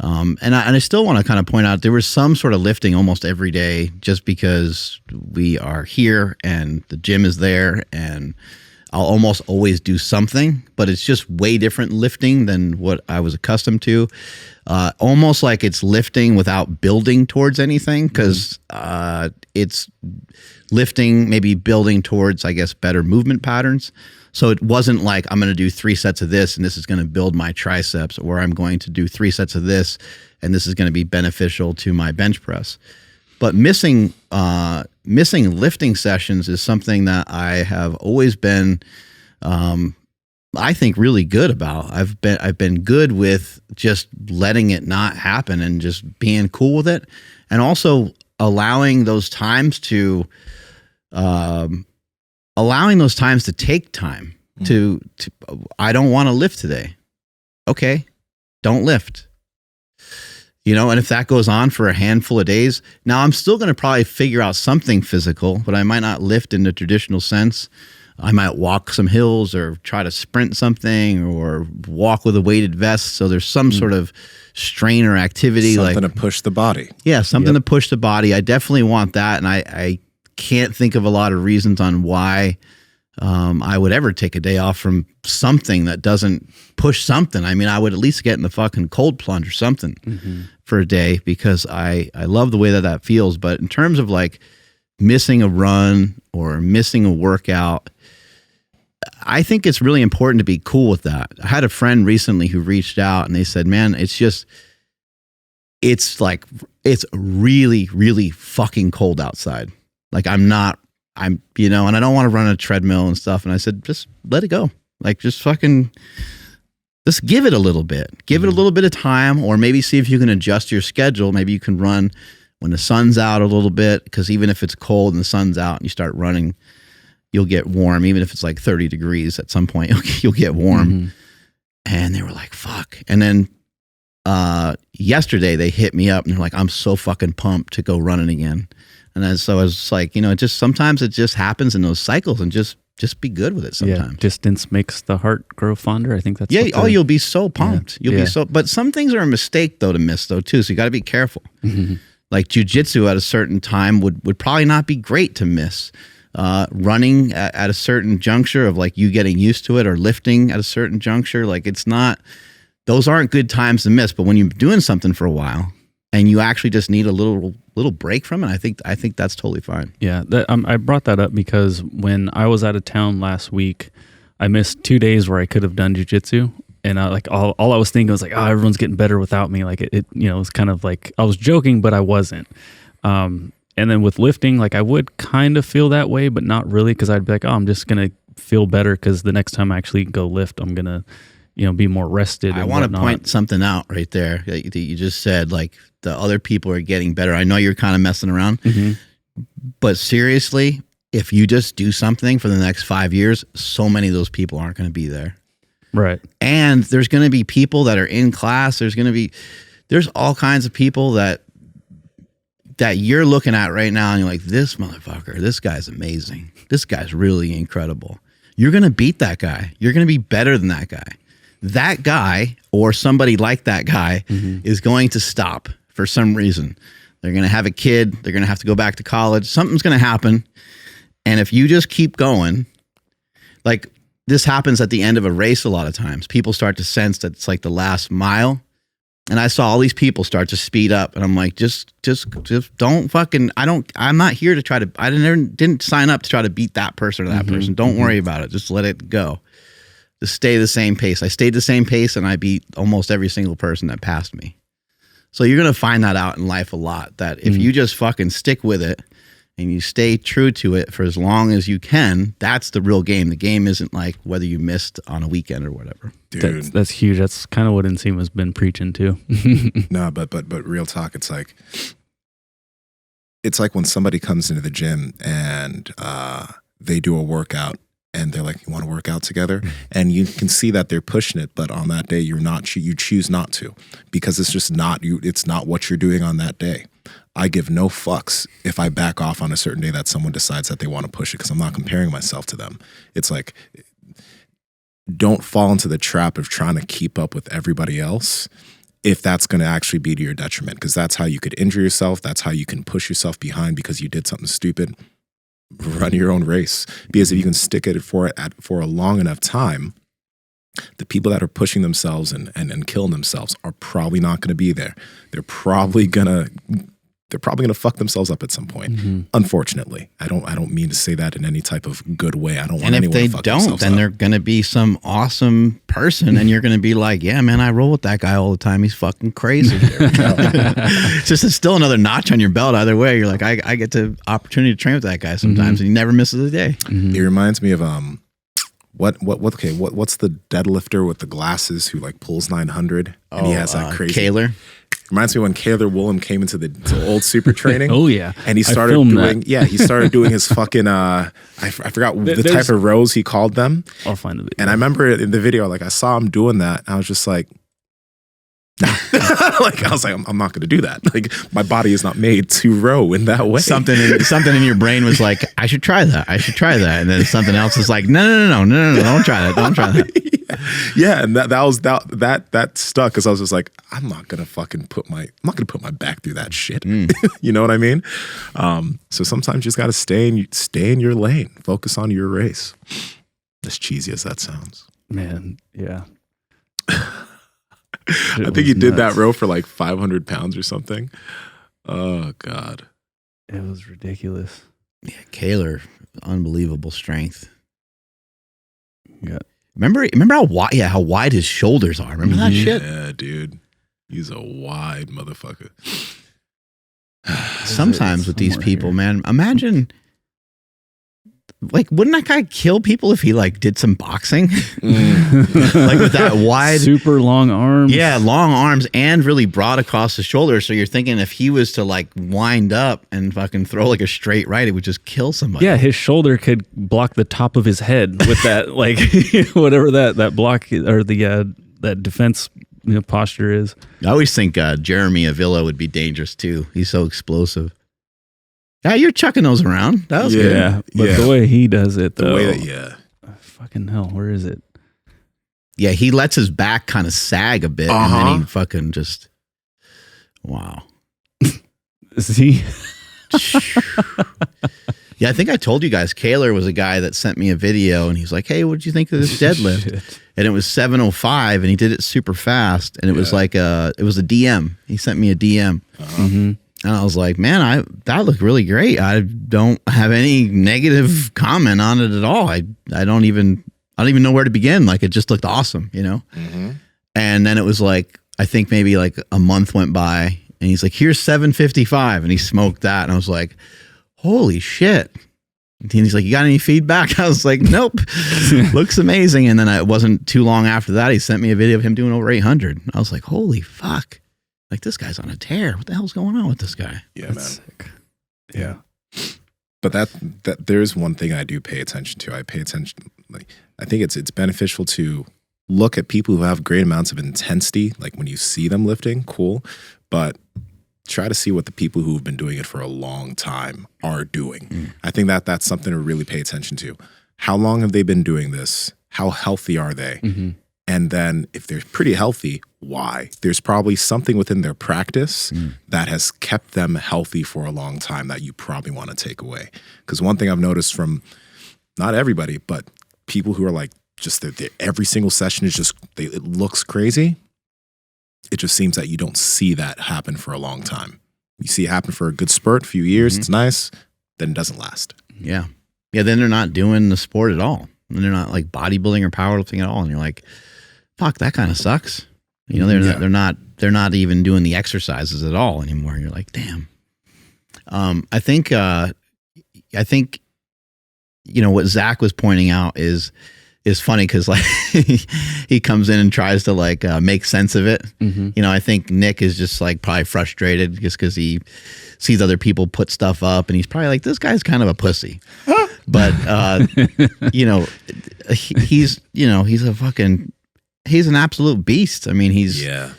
And I still want to kind of point out there was some sort of lifting almost every day just because we are here and the gym is there and I'll almost always do something, but it's just way different lifting than what I was accustomed to. Almost like it's lifting without building towards anything because it's lifting, maybe building towards, I guess, better movement patterns. So it wasn't like I'm going to do 3 sets of this and this is going to build my triceps, or I'm going to do 3 sets of this and this is going to be beneficial to my bench press. But missing lifting sessions is something that I have always been, I think, really good about. I've been good with just letting it not happen and just being cool with it, and also allowing those times to take time. To I don't want to lift today. Okay, don't lift. You know, and if that goes on for a handful of days, now I'm still going to probably figure out something physical, but I might not lift in the traditional sense. I might walk some hills or try to sprint something or walk with a weighted vest. So there's some sort of strain or activity. Something to push the body. Yeah, something to push the body. I definitely want that. And I can't think of a lot of reasons on why I would ever take a day off from something that doesn't push something. I mean, I would at least get in the fucking cold plunge or something for a day because I love the way that feels. But in terms of like missing a run or missing a workout, I think it's really important to be cool with that. I had a friend recently who reached out and they said, man, it's really, really fucking cold outside. Like you know, and I don't want to run a treadmill and stuff. And I said, just let it go. Like, just give it a little bit. Give it a little bit of time, or maybe see if you can adjust your schedule. Maybe you can run when the sun's out a little bit, because even if it's cold and the sun's out and you start running, you'll get warm. Even if it's like 30 degrees at some point, you'll get warm. And they were like, fuck. And then yesterday they hit me up and they're like, I'm so fucking pumped to go running again. And then, so I was like, you know, sometimes it just happens in those cycles, and just be good with it sometimes. Yeah, distance makes the heart grow fonder. I think that's you'll be so pumped. You'll be so, but some things are a mistake though to miss though too. So you got to be careful. Like jiu-jitsu at a certain time would probably not be great to miss. Running at a certain juncture of like you getting used to it, or lifting at a certain juncture, like those aren't good times to miss. But when you're doing something for a while and you actually just need a little break from it, I think that's totally fine. Yeah, I brought that up because when I was out of town last week, I missed 2 days where I could have done jiu-jitsu, and all I was thinking was like, oh, everyone's getting better without me. Like it you know, it's kind of like I was joking, but I wasn't. And then with lifting, like I would kind of feel that way, but not really, because I'd be like, oh, I'm just gonna feel better because the next time I actually go lift, I'm gonna, you know, be more rested. I want to point something out right there that you just said, like the other people are getting better. I know you're kind of messing around, but seriously, if you just do something for the next 5 years, so many of those people aren't going to be there. Right. And there's going to be people that are in class. There's all kinds of people that that you're looking at right now and you're like, this motherfucker, this guy's amazing. This guy's really incredible. You're going to beat that guy. You're going to be better than that guy. That guy or somebody like that guy is going to stop for some reason. They're going to have a kid. They're going to have to go back to college. Something's going to happen. And if you just keep going, like this happens at the end of a race a lot of times. People start to sense that it's like the last mile. And I saw all these people start to speed up, and I'm like, just don't fucking. I'm not here to try to. I didn't sign up to try to beat that person or that person. Don't worry about it. Just let it go. Just stay the same pace. I stayed the same pace, and I beat almost every single person that passed me. So you're gonna find that out in life a lot. That if you just fucking stick with it and you stay true to it for as long as you can, that's the real game. The game isn't like whether you missed on a weekend or whatever. Dude. That's huge. That's kind of what Nsima's been preaching too. No, but real talk, it's like when somebody comes into the gym and they do a workout and they're like, you want to work out together? And you can see that they're pushing it, but on that day you choose not to, because it's just not you. It's not what you're doing on that day. I give no fucks if I back off on a certain day that someone decides that they want to push it, because I'm not comparing myself to them. It's like, don't fall into the trap of trying to keep up with everybody else if that's going to actually be to your detriment, because that's how you could injure yourself. That's how you can push yourself behind because you did something stupid. Run your own race, because if you can stick at it for a long enough time, the people that are pushing themselves and killing themselves are probably not going to be there. They're probably gonna fuck themselves up at some point. Unfortunately, I don't mean to say that in any type of good way. I don't want anyone to fuck themselves up. And if they don't, then they're going to be some awesome person, and you're going to be like, yeah, man, I roll with that guy all the time. He's fucking crazy. It's still another notch on your belt. Either way, you're like, I get the opportunity to train with that guy sometimes, and he never misses a day. It reminds me of what's the deadlifter with the glasses who like pulls 900 and he has that crazy Kaler. Reminds me when Kaler Woolham came into the old super training. Oh yeah, and he started doing his fucking I forgot the type of rows he called them. I'll find the video. And I remember in the video, like I saw him doing that. I was just like, nah. Like I was like, I'm not going to do that. Like my body is not made to row in that way. Something in your brain was like, I should try that. And then something else is like, no, don't try that. Yeah, and that stuck, because I was just like, I'm not gonna put my back through that shit. You know what I mean? So sometimes you just gotta stay in your lane, focus on your race. As cheesy as that sounds, man. Yeah. I think he did that row for like 500 pounds or something. Oh God, it was ridiculous. Yeah, Kaler, unbelievable strength. Yeah. Remember how wide his shoulders are? Remember that shit? Yeah, dude. He's a wide motherfucker. Sometimes with these people, man, imagine, like, wouldn't that guy kill people if he like did some boxing? Like with that wide, super long arms. Yeah, long arms and really broad across the shoulders. So you're thinking if he was to like wind up and fucking throw like a straight right, it would just kill somebody. Yeah, his shoulder could block the top of his head with that, like whatever that block or the that defense posture is. I always think Jeremy Avila would be dangerous too. He's so explosive. Yeah, you're chucking those around. That was good. Yeah, but the way he does it, though. Fucking hell, where is it? Yeah, he lets his back kind of sag a bit, and then he fucking just, wow. See? Yeah, I think I told you guys, Kaler was a guy that sent me a video, and he's like, hey, what did you think of this deadlift? And it was 705, and he did it super fast, and it was like it was a DM. He sent me a DM. And I was like, man, that looked really great. I don't have any negative comment on it at all. I don't even know where to begin. Like, it just looked awesome, you know? And then it was like, I think maybe like a month went by, and he's like, here's 755. And he smoked that. And I was like, holy shit. And he's like, you got any feedback? I was like, nope. Looks amazing. And then it wasn't too long after that, he sent me a video of him doing over 800. I was like, holy fuck. Like, this guy's on a tear. What the hell's going on with this guy? Yeah, man. Sick. Yeah. But that there's one thing I do pay attention to. I pay attention, like, I think it's beneficial to look at people who have great amounts of intensity, like when you see them lifting, cool. But try to see what the people who've been doing it for a long time are doing. I think that's something to really pay attention to. How long have they been doing this? How healthy are they? And then if they're pretty healthy, why? There's probably something within their practice that has kept them healthy for a long time that you probably want to take away. Because one thing I've noticed from not everybody, but people who are like just every single session is just, it looks crazy. It just seems that you don't see that happen for a long time. You see it happen for a good spurt, a few years, it's nice, then it doesn't last. Yeah. Yeah, then they're not doing the sport at all. And they're not like bodybuilding or powerlifting at all. And you're like, fuck, that kind of sucks. You know, they're not even doing the exercises at all anymore. You're like, damn. I think you know what Zack was pointing out is funny because like he comes in and tries to like make sense of it. You know, I think Nick is just like probably frustrated just because he sees other people put stuff up and he's probably like, this guy's kind of a pussy. But you know, he's an absolute beast. I mean, he's run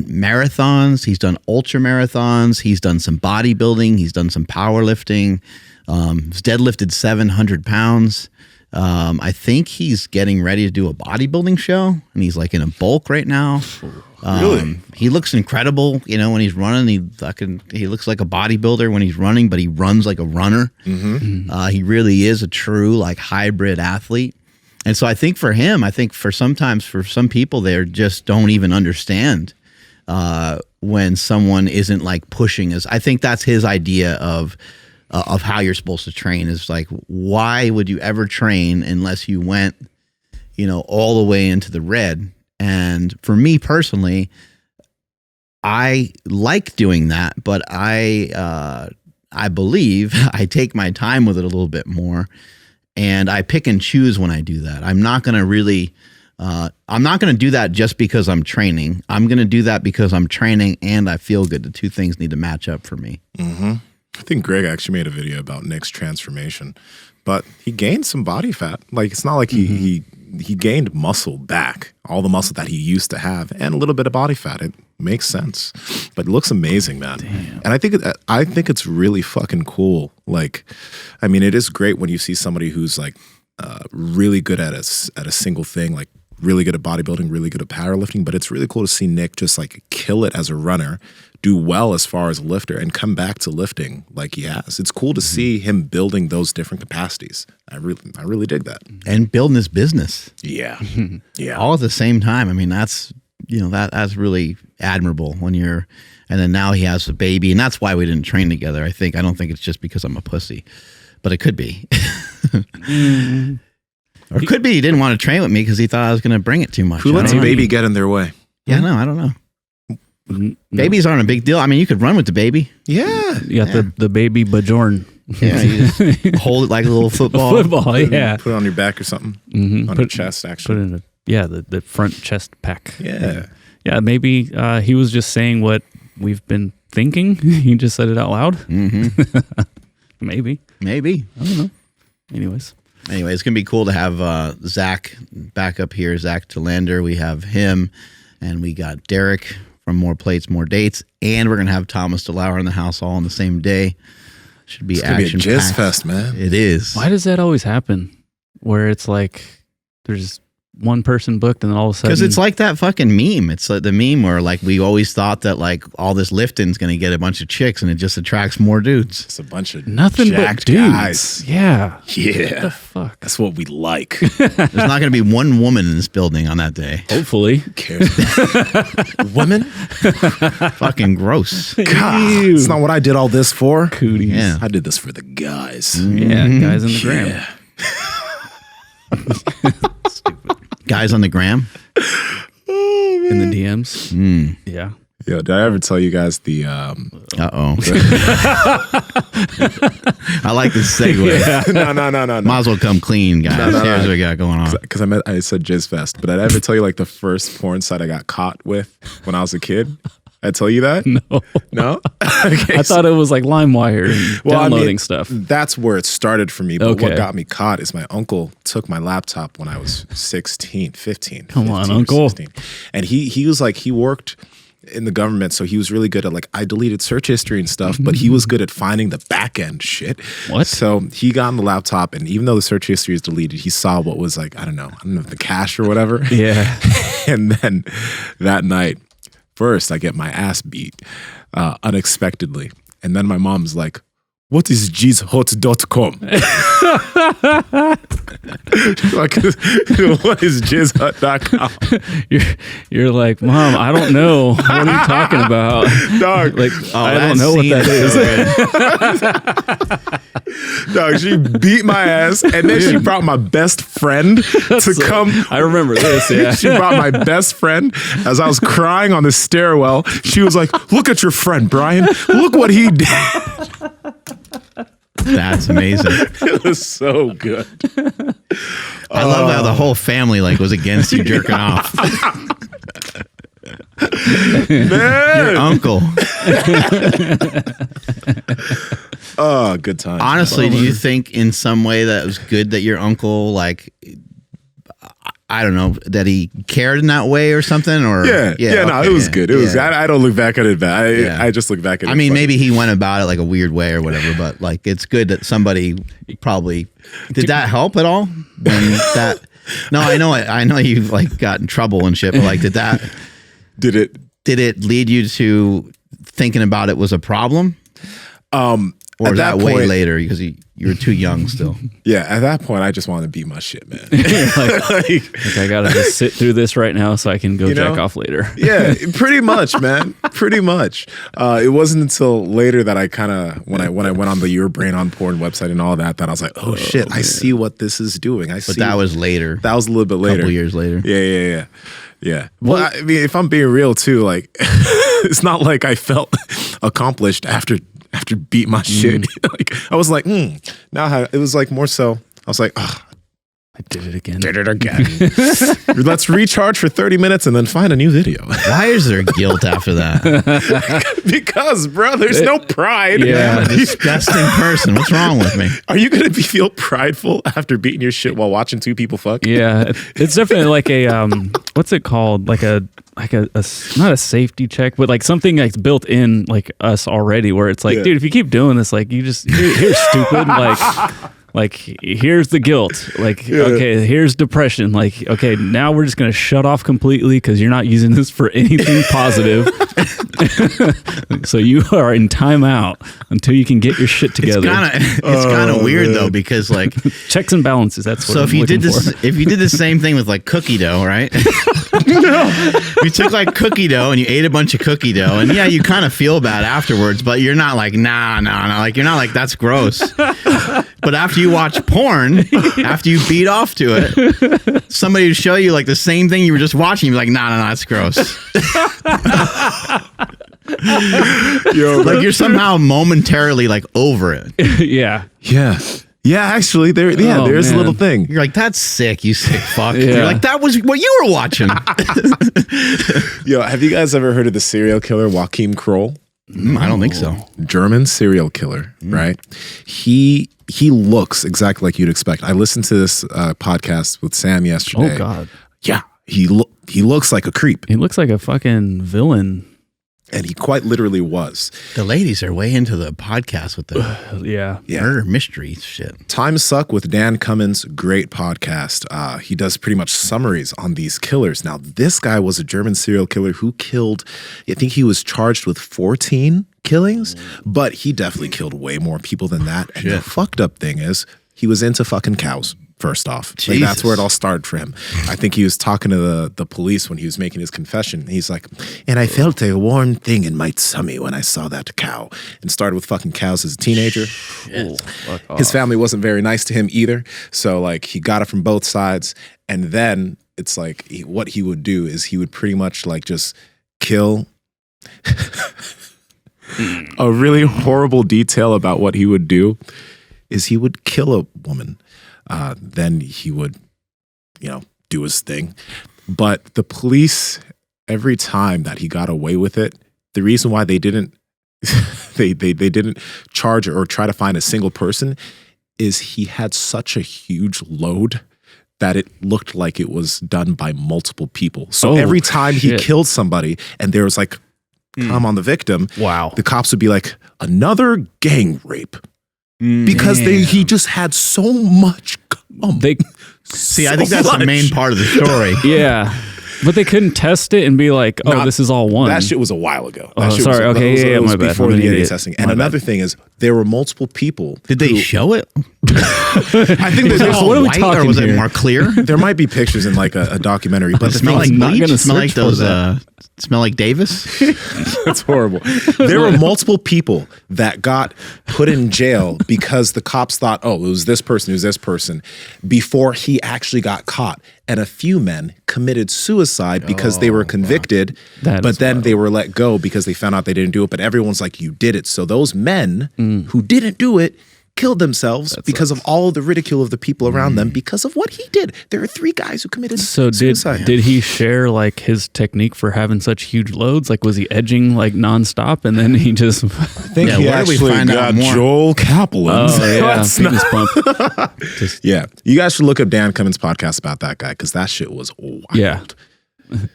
marathons, he's done ultra marathons, he's done some bodybuilding, he's done some powerlifting, he's deadlifted 700 pounds. I think he's getting ready to do a bodybuilding show, and he's like in a bulk right now. Really? He looks incredible. You know, when he's running, he looks like a bodybuilder when he's running, but he runs like a runner. He really is a true like hybrid athlete. And so I think for him, for some people, they just don't even understand when someone isn't like pushing us. I think that's his idea of how you're supposed to train is like, why would you ever train unless you went, you know, all the way into the red? And for me personally, I like doing that, but I believe I take my time with it a little bit more, and I pick and choose when I do that. I'm not going to really, I'm not going to do that just because I'm training. I'm going to do that because I'm training and I feel good. The two things need to match up for me. I think Greg actually made a video about Nick's transformation, but he gained some body fat. Like, it's not like he gained muscle back, all the muscle that he used to have, and a little bit of body fat. It makes sense, but it looks amazing, man. Damn. And I think it's really fucking cool. Like, I mean, it is great when you see somebody who's like really good at a single thing, like really good at bodybuilding, really good at powerlifting. But it's really cool to see Nick just like kill it as a runner, do well as far as a lifter, and come back to lifting like he has. It's cool to see him building those different capacities. I really dig that. And building this business. Yeah. Yeah. All at the same time. I mean, that's, you know, that's really admirable when you're, and then now he has a baby, and that's why we didn't train together. I don't think it's just because I'm a pussy, but it could be. Or it could be he didn't want to train with me because he thought I was going to bring it too much. Who lets a baby get in their way? Yeah, no, I don't know. Babies aren't a big deal. I mean, you could run with the baby. Yeah. You got the baby Bajorn. Yeah, you just hold it like a little football. Yeah. Put it on your back or something. On your chest, actually. Put it in the front chest pack. Yeah. Yeah, maybe he was just saying what we've been thinking. He just said it out loud. Maybe. I don't know. Anyways, it's going to be cool to have Zack back up here, Zack Telander. We have him, and we got Derek from More Plates, More Dates, and we're going to have Thomas DeLauer in the house all on the same day. Should be action. It's going to be a jizz fest, man. It is. Why does that always happen? Where it's like there's one person booked and then all of a sudden... Because it's like that fucking meme. It's like the meme where like we always thought that like all this lifting's going to get a bunch of chicks and it just attracts more dudes. It's a bunch of nothing but dudes. Guys. Yeah. Yeah. What the fuck? That's what we like. There's not going to be one woman in this building on that day. Hopefully. Who cares? Women? Fucking gross. God, it's not what I did all this for. Cooties. Yeah. I did this for the guys. Yeah, guys in the gram. Stupid. Guys on the gram? In the DMs? Yeah. Yo, did I ever tell you guys the Uh-oh. I like this segue. No. Might as well come clean, guys. Here's what we got going on. Because I said Jizz Fest, but did I ever tell you like the first porn site I got caught with when I was a kid? I tell you that? No? Okay, I thought it was like LimeWire and downloading stuff. That's where it started for me. But what got me caught is my uncle took my laptop when I was 15, Come on, uncle. 16. And he was like, he worked in the government, so he was really good at like I deleted search history and stuff, but he was good at finding the back end shit. What? So he got on the laptop, and even though the search history is deleted, he saw what was like I don't know the cache or whatever. Yeah. And then that night, first I get my ass beat unexpectedly, and then my mom's like, "What is jizzhot.com?" Like, what is jizzhot.com? You're like, Mom, I don't know. What are you talking about? Dog, Like, I don't know what that is. dog, she beat my ass, and then she brought my best friend to come. I remember this, yeah. She brought my best friend as I was crying on the stairwell. She was like, "Look at your friend, Brian. Look what he did." That's amazing. It was so good. I love how the whole family like was against you jerking off. Man. Your uncle. Oh, good time. Honestly, do you think in some way that it was good that your uncle, like, I don't know, that he cared in that way or something? Or No, it was good. It was. I don't look back at it bad. I just look back at it. I mean, maybe he went about it like a weird way or whatever, but like it's good that somebody probably did that help at all when that. No, I know you've like got in trouble and shit, but like did it lead you to thinking about it was a problem? Or is that way later because you were too young still? Yeah, at that point, I just wanted to beat my shit, man. like I gotta just sit through this right now so I can go jack off later. Yeah, pretty much, man. Pretty much. It wasn't until later that I kind of when I went on the Your Brain on Porn website and all that I was like, oh shit, I see what this is doing. But that was later. That was a little bit later. A couple years later. Yeah. Well, I mean, if I'm being real too, like it's not like I felt accomplished after beat my shit. Like I was like, now it was like more so. I was like, oh, I did it again. Let's recharge for 30 minutes and then find a new video. Why is there guilt after that? Because, bro, there's no pride. Yeah. I'm a disgusting person. What's wrong with me? Are you gonna feel prideful after beating your shit while watching two people fuck? Yeah, it's definitely like a what's it called? Like a not a safety check, but like something that's built in like us already, where it's like, dude, if you keep doing this, like you're stupid. Like here's the guilt. Like, okay, here's depression. Like, okay, now we're just gonna shut off completely because you're not using this for anything positive. So you are in timeout until you can get your shit together. It's kind of weird though, because like checks and balances. That's what so. I'm If you did looking this, for. if you did the same thing with like cookie dough, right? You took like cookie dough and you ate a bunch of cookie dough, and yeah, you kind of feel bad afterwards, but you're not like nah, like you're not like that's gross. But after you watch porn, after you beat off to it, somebody would show you like the same thing you were just watching, you'd be like, nah, that's gross. Like you're somehow momentarily like over it. Yeah, actually, there's a little thing. You're like, that's sick, you sick fuck. Yeah. You're like, that was what you were watching. Yo, have you guys ever heard of the serial killer Joachim Kroll? I don't think so. German serial killer, right? He looks exactly like you'd expect. I listened to this podcast with Sam yesterday. Oh God. Yeah, he looks like a creep. He looks like a fucking villain. And he quite literally was. The ladies are way into the podcast with the Yeah. murder mystery shit. Time Suck with Dan Cummins, great podcast. He does pretty much summaries on these killers. Now, this guy was a German serial killer who killed, I think he was charged with 14 killings, but he definitely killed way more people than that. And the fucked up thing is, he was into fucking cows. First off, like, that's where it all started for him. I think he was talking to the police when he was making his confession. He's like, and I felt a warm thing in my tummy when I saw that cow. And started with fucking cows as a teenager. His family wasn't very nice to him either. So like he got it from both sides. And then it's like what he would do is he would pretty much like just kill. A really horrible detail about what he would do is he would kill a woman. Then he would, do his thing. But the police, every time that he got away with it, the reason why they didn't they didn't charge or try to find a single person is he had such a huge load that it looked like it was done by multiple people. So every time he killed somebody and there was like come on the victim, Wow. the cops would be like, another gang rape. Because he just had so much cum. They See, I think that's the main part of the story. Yeah. But they couldn't test it and be like, oh, this is all one. That shit was a while ago. Oh, sorry. Okay, it was my bad. before I'm the an DNA idiot. testing. And another thing is, there were multiple people. Did they show it? I think Was it all what are we white, talking or was here? it more clear? there might be pictures in like a documentary, but the Smell thing like is, not bleach? gonna Smell like search for those. that. Smell like Davis? that's horrible. There were multiple people that got put in jail because the cops thought, oh, it was this person, before he actually got caught. And a few men committed suicide because they were convicted, That but is then wild. they were let go because they found out they didn't do it. But everyone's like, you did it. So those men who didn't do it killed themselves because of all of the ridicule of the people around them because of what he did. There are 3 guys who committed So suicide. did he share like his technique for having such huge loads? Like was he edging like nonstop and then he just I think Yeah, he where do we actually find out got more? Joel Kaplan. That's penis pump. Yeah, you guys should look up Dan Cummins' podcast about that guy because that shit was wild. Yeah.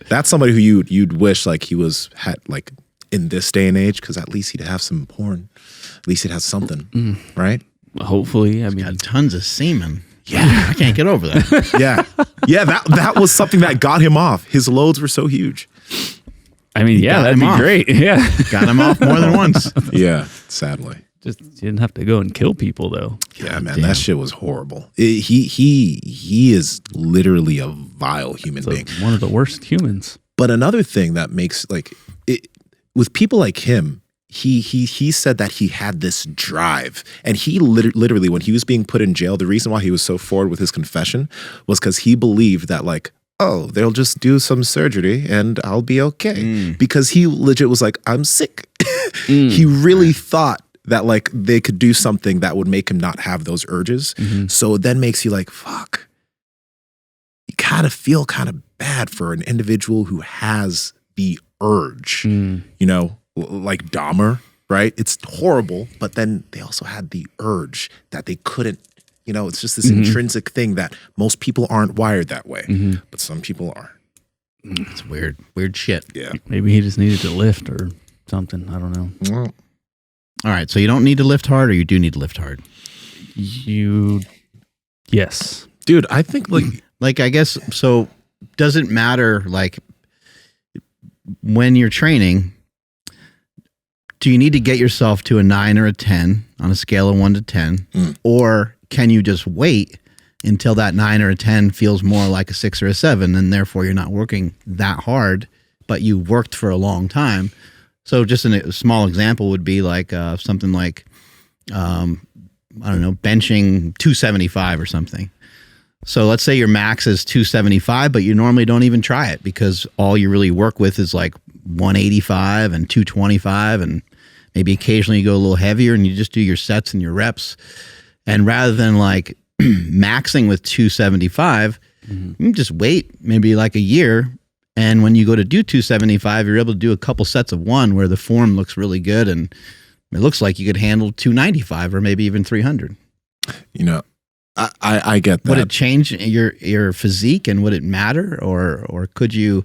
That's somebody who you'd wish like he had like in this day and age because at least he'd have some porn. At least he'd have something, right? Hopefully. I mean Got tons of semen. Yeah, I can't get over that. Yeah. That was something that got him off. His loads were so huge. yeah, got that'd him be off. great. Yeah. Got him off more than once. Yeah, sadly. Just you didn't have to go and kill people though. Yeah, man, that shit was horrible. He is literally a vile human being. One of the worst humans. But another thing that makes like it with people like him, he said that he had this drive, and he literally when he was being put in jail, the reason why he was so forward with his confession was because he believed that like, oh, they'll just do some surgery and I'll be okay. Because he legit was like, I'm sick. He really thought that like they could do something that would make him not have those urges. So it then makes you like, fuck. You kind of feel kind of bad for an individual who has the urge, you know, like Dahmer, right? It's horrible, but then they also had the urge that they couldn't, you know, it's just this intrinsic thing that most people aren't wired that way, but some people are. It's weird. Weird shit. Yeah. Maybe he just needed to lift or something. I don't know. Well, All right. So you don't need to lift hard, or you do need to lift hard? Yes. dude, I think Like, I guess, so does it matter, like, when you're training, do you need to get yourself to a 9 or a 10 on a scale of 1 to 10? Or can you just wait until that 9 or a 10 feels more like a 6 or a 7, and therefore you're not working that hard, but you worked for a long time? So just a small example would be like something like, I don't know, benching 275 or something. So let's say your max is 275, but you normally don't even try it because all you really work with is like 185 and 225, and maybe occasionally you go a little heavier and you just do your sets and your reps. And rather than like maxing with 275, you can just wait maybe like a year. And when you go to do 275, you're able to do a couple sets of one where the form looks really good. And it looks like you could handle 295 or maybe even 300. you know, I get that. Would it change your physique, and would it matter, or could you,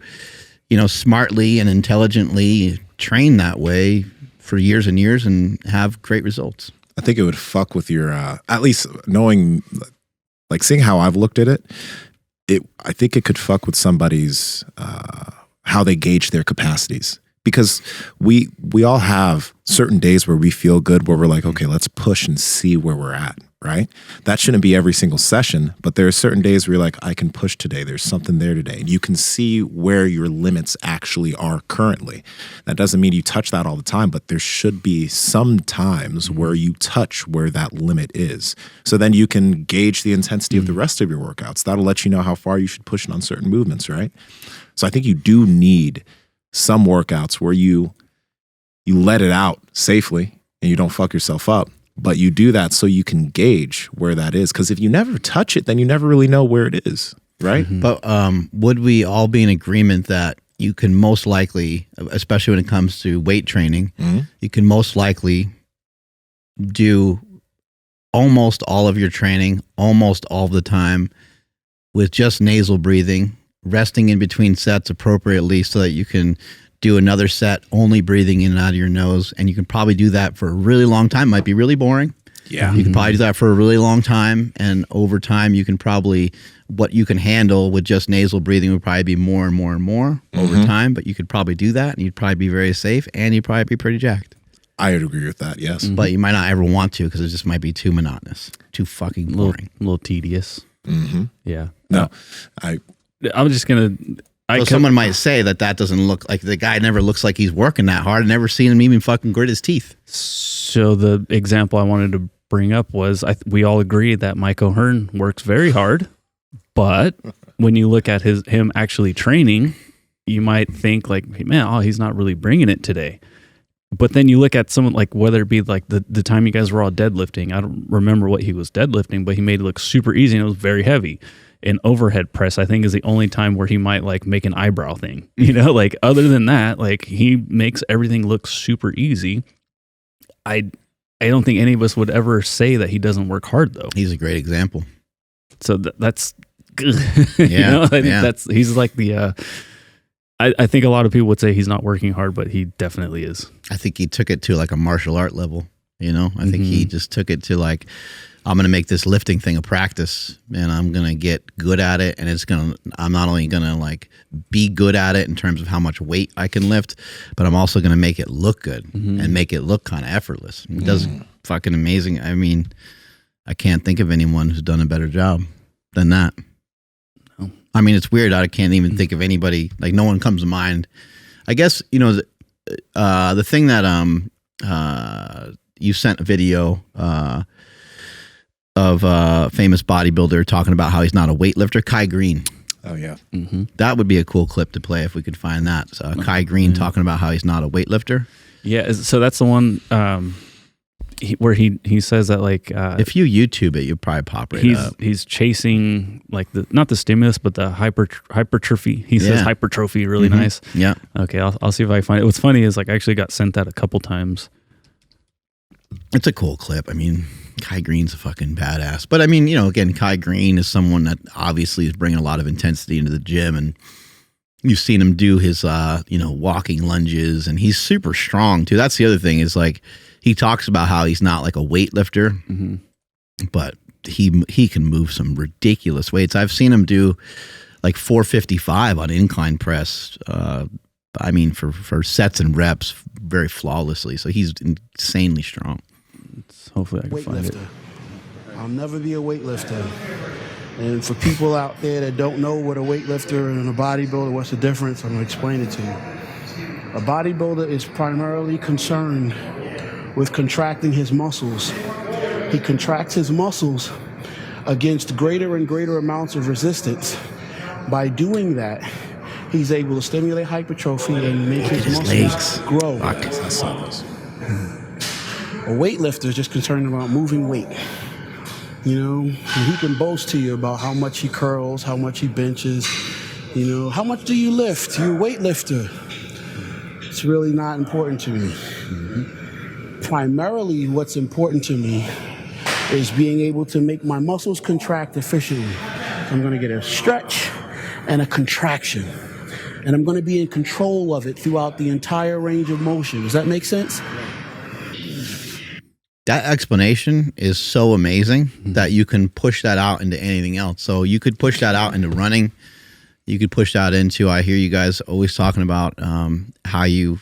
smartly and intelligently train that way for years and years and have great results? I think it would fuck with your, at least knowing, like seeing how I've looked at it, I think it could fuck with somebody's, how they gauge their capacities. Because we all have certain days where we feel good, where we're like, okay, let's push and see where we're at, right? That shouldn't be every single session, but there are certain days where you're like, I can push today. There's something there today. And you can see where your limits actually are currently. That doesn't mean you touch that all the time, but there should be some times where you touch where that limit is. So then you can gauge the intensity of the rest of your workouts. That'll let you know how far you should push on certain movements, right? So I think you do need some workouts where you let it out safely and you don't fuck yourself up, but you do that so you can gauge where that is. Because if you never touch it, then you never really know where it is, right? But would we all be in agreement that you can most likely, especially when it comes to weight training, you can most likely do almost all of your training almost all the time with just nasal breathing, resting in between sets appropriately so that you can do another set only breathing in and out of your nose, and you can probably do that for a really long time. Might be really boring. Yeah. You can probably do that for a really long time, and over time you can probably, what you can handle with just nasal breathing would probably be more and more and more over time, but you could probably do that, and you'd probably be very safe, and you'd probably be pretty jacked. I would agree with that, yes. But you might not ever want to, because it just might be too monotonous, too fucking boring. A little tedious. Yeah. No, I'm just going to... So someone might say that doesn't look like, the guy never looks like he's working that hard. I've never seen him even fucking grit his teeth. So the example I wanted to bring up was we all agree that Mike O'Hearn works very hard, but when you look at him actually training, you might think like, hey, man, he's not really bringing it today. But then you look at someone like, whether it be like the time you guys were all deadlifting, I don't remember what he was deadlifting, but he made it look super easy and it was very heavy. An overhead press, I think, is the only time where he might like make an eyebrow thing. Like other than that, like he makes everything look super easy. I don't think any of us would ever say that he doesn't work hard though. He's a great example. So that's good. Yeah, I think he's like the. I think a lot of people would say he's not working hard, but he definitely is. I think he took it to like a martial art level. I think he just took it to like, I'm going to make this lifting thing a practice, and I'm going to get good at it. And I'm not only going to like be good at it in terms of how much weight I can lift, but I'm also going to make it look good and make it look kind of effortless. He does fucking amazing. I mean, I can't think of anyone who's done a better job than that. No. I mean, it's weird. I can't even think of anybody, like no one comes to mind. I guess, the thing that you sent a video of a famous bodybuilder talking about how he's not a weightlifter, Greene. Oh, yeah. That would be a cool clip to play if we could find that. So, Greene talking about how he's not a weightlifter. Yeah, so that's the one where he says that like if you YouTube it, you'll probably pop right up. He's chasing like not the stimulus, but the hypertrophy. He says hypertrophy, really nice. Yeah. Okay, I'll see if I can find it. What's funny is like I actually got sent that a couple times. It's a cool clip. I mean, Greene's a fucking badass. But I mean, again, Greene is someone that obviously is bringing a lot of intensity into the gym, and you've seen him do his, walking lunges, and he's super strong too. That's the other thing is like, he talks about how he's not like a weightlifter, but he can move some ridiculous weights. I've seen him do like 455 on incline press. I mean, for sets and reps, very flawlessly. So he's insanely strong. Hopefully I can find it. I'll never be a weightlifter. And for people out there that don't know what a weightlifter and a bodybuilder, what's the difference, I'm going to explain it to you. A bodybuilder is primarily concerned with contracting his muscles. He contracts his muscles against greater and greater amounts of resistance. By doing that, he's able to stimulate hypertrophy and make his muscles grow. A weightlifter is just concerned about moving weight. And he can boast to you about how much he curls, how much he benches. How much do you lift? You're a weightlifter. It's really not important to me. Primarily, what's important to me is being able to make my muscles contract efficiently. I'm going to get a stretch and a contraction. And I'm going to be in control of it throughout the entire range of motion. Does that make sense? That explanation is so amazing that you can push that out into anything else. So you could push that out into running. You could push that into, I hear you guys always talking about how you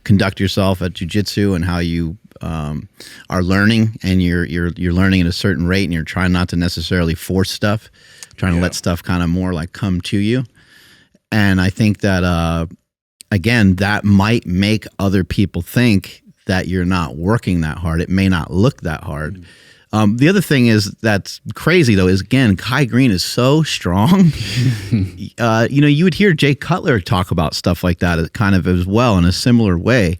conduct yourself at jiu-jitsu and how you are learning, and you're learning at a certain rate, and you're trying not to necessarily force stuff, trying to let stuff kind of more like come to you. And I think that, again, that might make other people think that you're not working that hard. It may not look that hard. The other thing is that's crazy though is, again, Greene is so strong. You would hear Jay Cutler talk about stuff like that kind of as well in a similar way.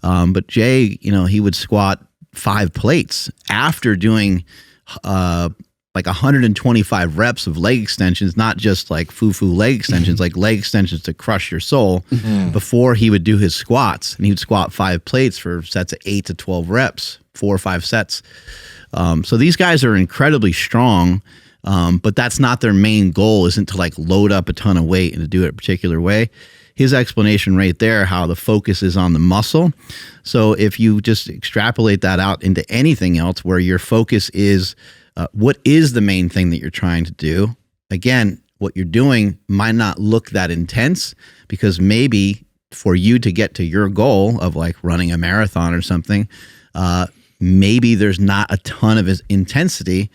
But Jay, he would squat 5 plates after doing like 125 reps of leg extensions, not just like foo-foo leg extensions, like leg extensions to crush your soul before he would do his squats. And he would squat 5 plates for sets of 8 to 12 reps, 4 or 5 sets. So these guys are incredibly strong, but that's not their main goal, isn't to like load up a ton of weight and to do it a particular way. his explanation right there, how the focus is on the muscle. So if you just extrapolate that out into anything else where your focus is what is the main thing that you're trying to do, again, what you're doing might not look that intense, because maybe for you to get to your goal of like running a marathon or something, maybe there's not a ton of intensity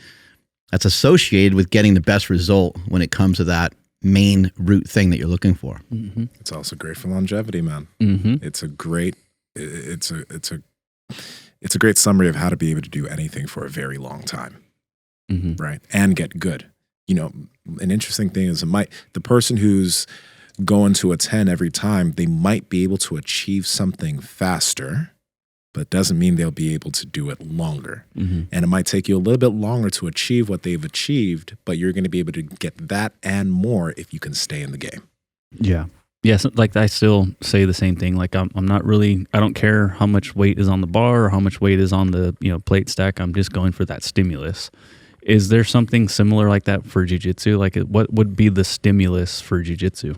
that's associated with getting the best result when it comes to that main root thing that you're looking for. Mm-hmm. It's also great for longevity, man. Mm-hmm. It's a great summary of how to be able to do anything for a very long time, right? And get good. You know, an interesting thing is the person who's going to a 10 every time, they might be able to achieve something faster, but doesn't mean they'll be able to do it longer. And it might take you a little bit longer to achieve what they've achieved, but you're going to be able to get that and more if you can stay in the game. Yeah. Yes, like I still say the same thing. Like I'm not really, I don't care how much weight is on the bar or how much weight is on the, plate stack. I'm just going for that stimulus. Is there something similar like that for jiu-jitsu? Like what would be the stimulus for jiu-jitsu?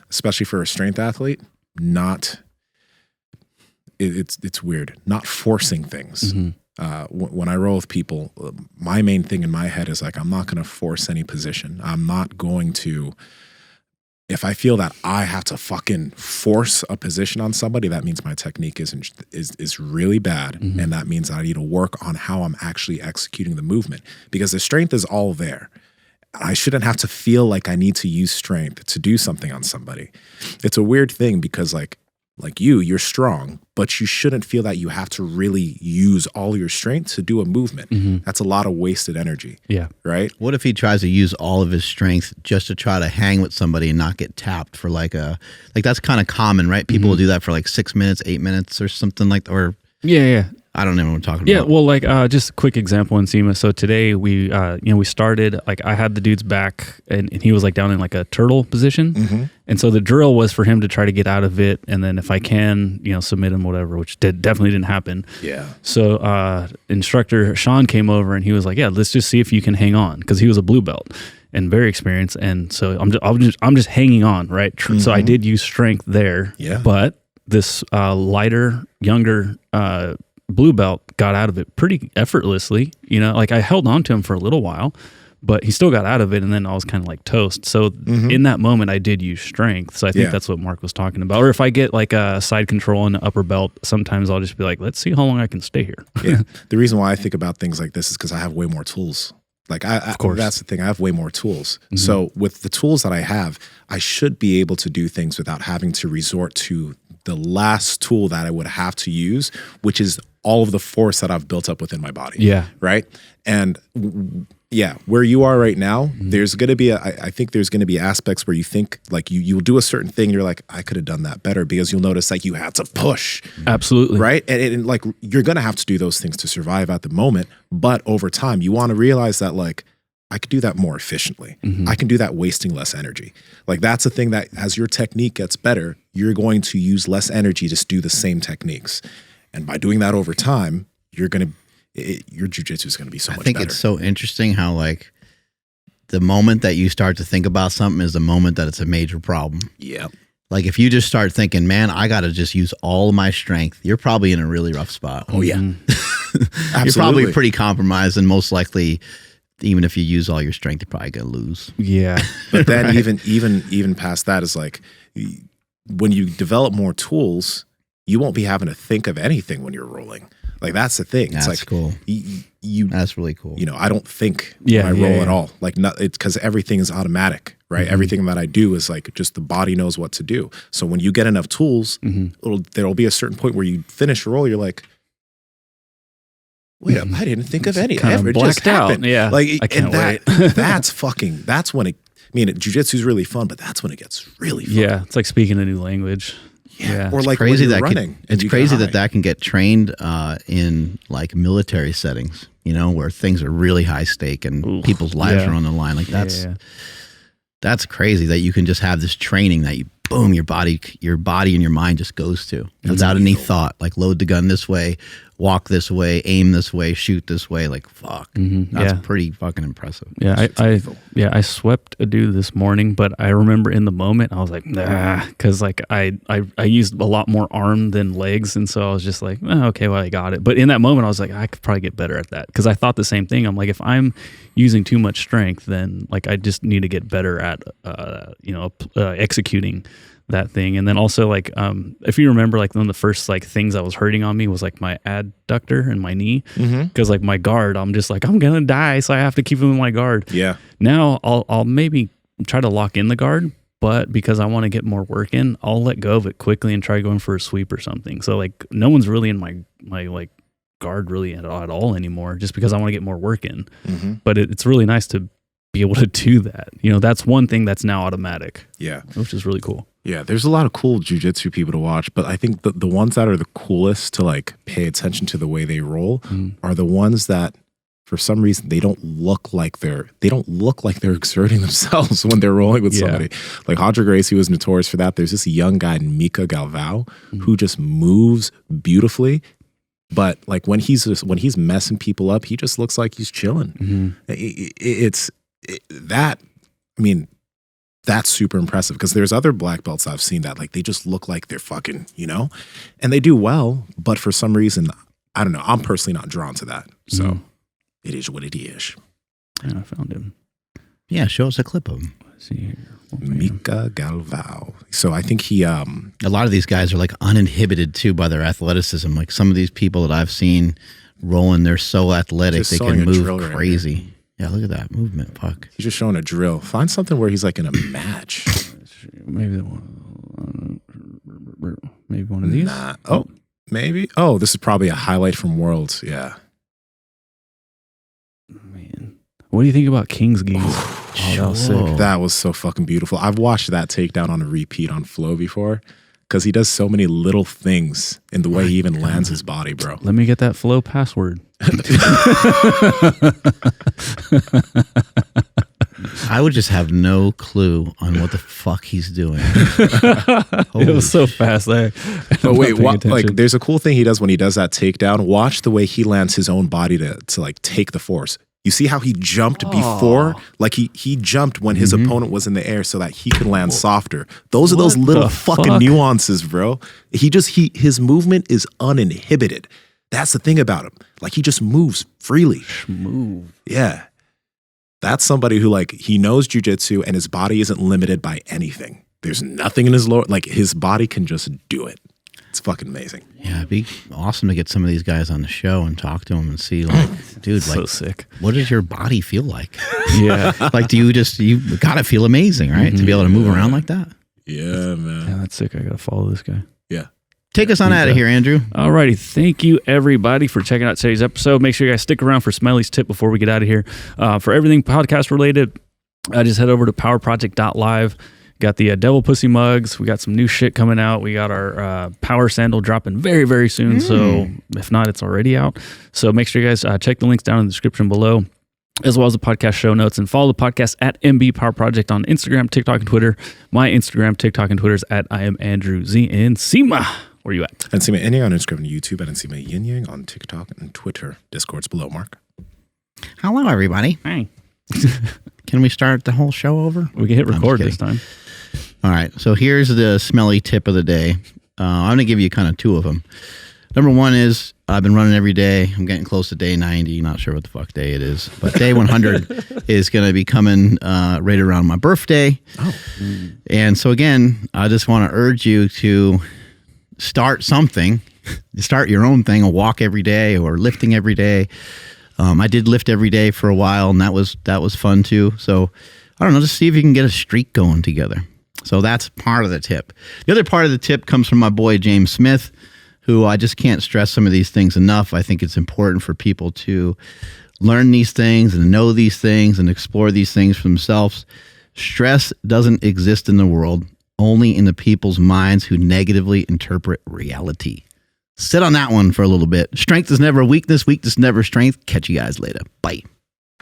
Especially for a strength athlete, it's weird. Not forcing things. When I roll with people, my main thing in my head is like, I'm not going to force any position. I'm not going to, if I feel that I have to fucking force a position on somebody, that means my technique is really bad. And that means I need to work on how I'm actually executing the movement, because the strength is all there. I shouldn't have to feel like I need to use strength to do something on somebody. It's a weird thing because like you're strong, but you shouldn't feel that you have to really use all your strength to do a movement. That's a lot of wasted energy. Yeah. Right? What if he tries to use all of his strength just to try to hang with somebody and not get tapped for like that's kind of common, right? People will do that for like 6 minutes, 8 minutes or something like that. Or yeah. I don't know what I'm talking Yeah, about. well, like just a quick example in Nsima. So today we started, like I had the dude's back and he was like down in like a turtle position. And so the drill was for him to try to get out of it. And then if I can, submit him, whatever, which definitely didn't happen. Yeah. So instructor Sean came over and he was like, yeah, let's just see if you can hang on. Cause he was a blue belt and very experienced. And so I'm just hanging on, right? So I did use strength there. Yeah. But this lighter, younger, blue belt got out of it pretty effortlessly. Like I held on to him for a little while, but he still got out of it, and then I was kind of like toast. So in that moment, I did use strength. So I think that's what Mark was talking about. Or if I get like a side control in the upper belt, sometimes I'll just be like, let's see how long I can stay here. Yeah. The reason why I think about things like this is because I have way more tools. Like of course. That's the thing. I have way more tools. So with the tools that I have, I should be able to do things without having to resort to the last tool that I would have to use, which is all of the force that I've built up within my body. Yeah. Right. And where you are right now, there's going to be I think there's going to be aspects where you think like you'll do a certain thing. And you're like, I could have done that better, because you'll notice like you had to push. Absolutely. Right. And like, you're going to have to do those things to survive at the moment. But over time, you want to realize that like, I could do that more efficiently. I can do that wasting less energy. Like that's the thing, that as your technique gets better, you're going to use less energy to do the same techniques. And by doing that over time, your jiu-jitsu is going to be so much better. I think it's so interesting how like the moment that you start to think about something is the moment that it's a major problem. Yeah. Like if you just start thinking, man, I got to just use all of my strength, you're probably in a really rough spot. Oh yeah. You're probably pretty compromised, and most likely, even if you use all your strength, you're probably gonna lose. Yeah. But then right? even past that is like, when you develop more tools, you won't be having to think of anything when you're rolling. Like that's the thing. It's that's like cool. That's really cool. I don't think when I roll at all. Like it's because everything is automatic, right? Everything that I do is like just the body knows what to do. So when you get enough tools, there'll be a certain point where you finish a roll, you're like, wait up, I didn't think of any. It just happened. Yeah. Like, I can't wait. That's when jiu-jitsu is really fun, but that's when it gets really fun. Yeah. It's like speaking a new language. Yeah. Or like crazy when you're running. It's crazy that can get trained in like military settings, where things are really high stake and people's lives are on the line. Like that's crazy that you can just have this training that your body and your mind just goes to without any thought. Like load the gun this way, walk this way, aim this way, shoot this way. Like, fuck. That's pretty fucking impressive. Yeah, I swept a dude this morning, but I remember in the moment I was like, nah, because like I used a lot more arm than legs, and so I was just like, oh, okay, well, I got it. But in that moment, I was like, I could probably get better at that, because I thought the same thing. I'm like, if I'm using too much strength, then like I just need to get better at executing that thing. And then also like if you remember, like one of the first like things that was hurting on me was like my adductor and my knee, because like my guard, I'm just like, I'm gonna die, so I have to keep him in my guard. Yeah. Now I'll maybe try to lock in the guard, but because I want to get more work in, I'll let go of it quickly and try going for a sweep or something. So like no one's really in my like guard really at all anymore, just because I want to get more work in. But it's really nice to be able to do that. That's one thing that's now automatic. Yeah. Which is really cool. Yeah, there's a lot of cool jiu-jitsu people to watch, but I think the ones that are the coolest to like pay attention to the way they roll are the ones that for some reason they don't look like they're exerting themselves when they're rolling with somebody. Like Hodger Gracie was notorious for that. There's this young guy, Mika Galvao, who just moves beautifully. But like when he's messing people up, he just looks like he's chilling. That's super impressive, because there's other black belts I've seen that like they just look like they're fucking, and they do well, but for some reason, I don't know, I'm personally not drawn to that. So it is what it is. And I found him. Yeah, show us a clip of him. Let's see here. Mika Galvao. So I think he a lot of these guys are like uninhibited too by their athleticism. Like some of these people that I've seen rolling, they're so athletic, they can move crazy. Yeah, look at that movement. Fuck. He's just showing a drill. Find something where he's like in a match. Maybe one of these. Nah. Oh, maybe. Oh, this is probably a highlight from Worlds. Yeah. Man, what do you think about King's Geese? That was sick. That was so fucking beautiful. I've watched that takedown on a repeat on Flow before, because he does so many little things in the way he even lands his body, bro. Let me get that Flow password. I would just have no clue on what the fuck he's doing. It was so fast there. But wait, like there's a cool thing he does when he does that takedown. Watch the way he lands his own body to like take the force. You see how he jumped before? Like he jumped when his opponent was in the air so that he could land softer. Those are those little fucking nuances, bro. His movement is uninhibited. That's the thing about him. Like he just moves freely. Yeah. That's somebody who like he knows jiu-jitsu and his body isn't limited by anything. There's nothing in his lower, like his body can just do it. It's fucking amazing. Yeah, it'd be awesome to get some of these guys on the show and talk to them and see, like, dude, like, so sick. What does your body feel like? Yeah. Like, you gotta feel amazing, right? To be able to move around like that. Yeah, man. Yeah, that's sick. I gotta follow this guy. Yeah. Take us on out of here, Andrew. Alrighty. Thank you, everybody, for checking out today's episode. Make sure you guys stick around for Smelly's tip before we get out of here. For everything podcast related, just head over to powerproject.live. Got the Devil Pussy mugs. We got some new shit coming out. We got our Power Sandal dropping very, very soon. So if not, it's already out. So make sure you guys check the links down in the description below, as well as the podcast show notes, and follow the podcast at MB Power Project on Instagram, TikTok, and Twitter. My Instagram, TikTok, and Twitter is at I am Andrew Z. Nsima, where you at? Nsima Inyang on Instagram and YouTube, and Nsima Inyang on TikTok and Twitter. Discord's below, Mark. Hello, everybody. Hey. Can we start the whole show over? We can hit record this time. All right. So here's the Smelly tip of the day. I'm going to give you kind of two of them. Number one is I've been running every day. I'm getting close to day 90. Not sure what the fuck day it is. But day 100 is going to be coming right around my birthday. Oh. And so again, I just want to urge you to start something. Start your own thing, a walk every day or lifting every day. I did lift every day for a while, and that was fun too. So I don't know, just see if you can get a streak going together. So that's part of the tip. The other part of the tip comes from my boy, James Smith, who I just can't stress some of these things enough. I think it's important for people to learn these things and know these things and explore these things for themselves. Stress doesn't exist in the world, only in the people's minds who negatively interpret reality. Sit on that one for a little bit. Strength is never weakness. Weakness never strength. Catch you guys later. Bye.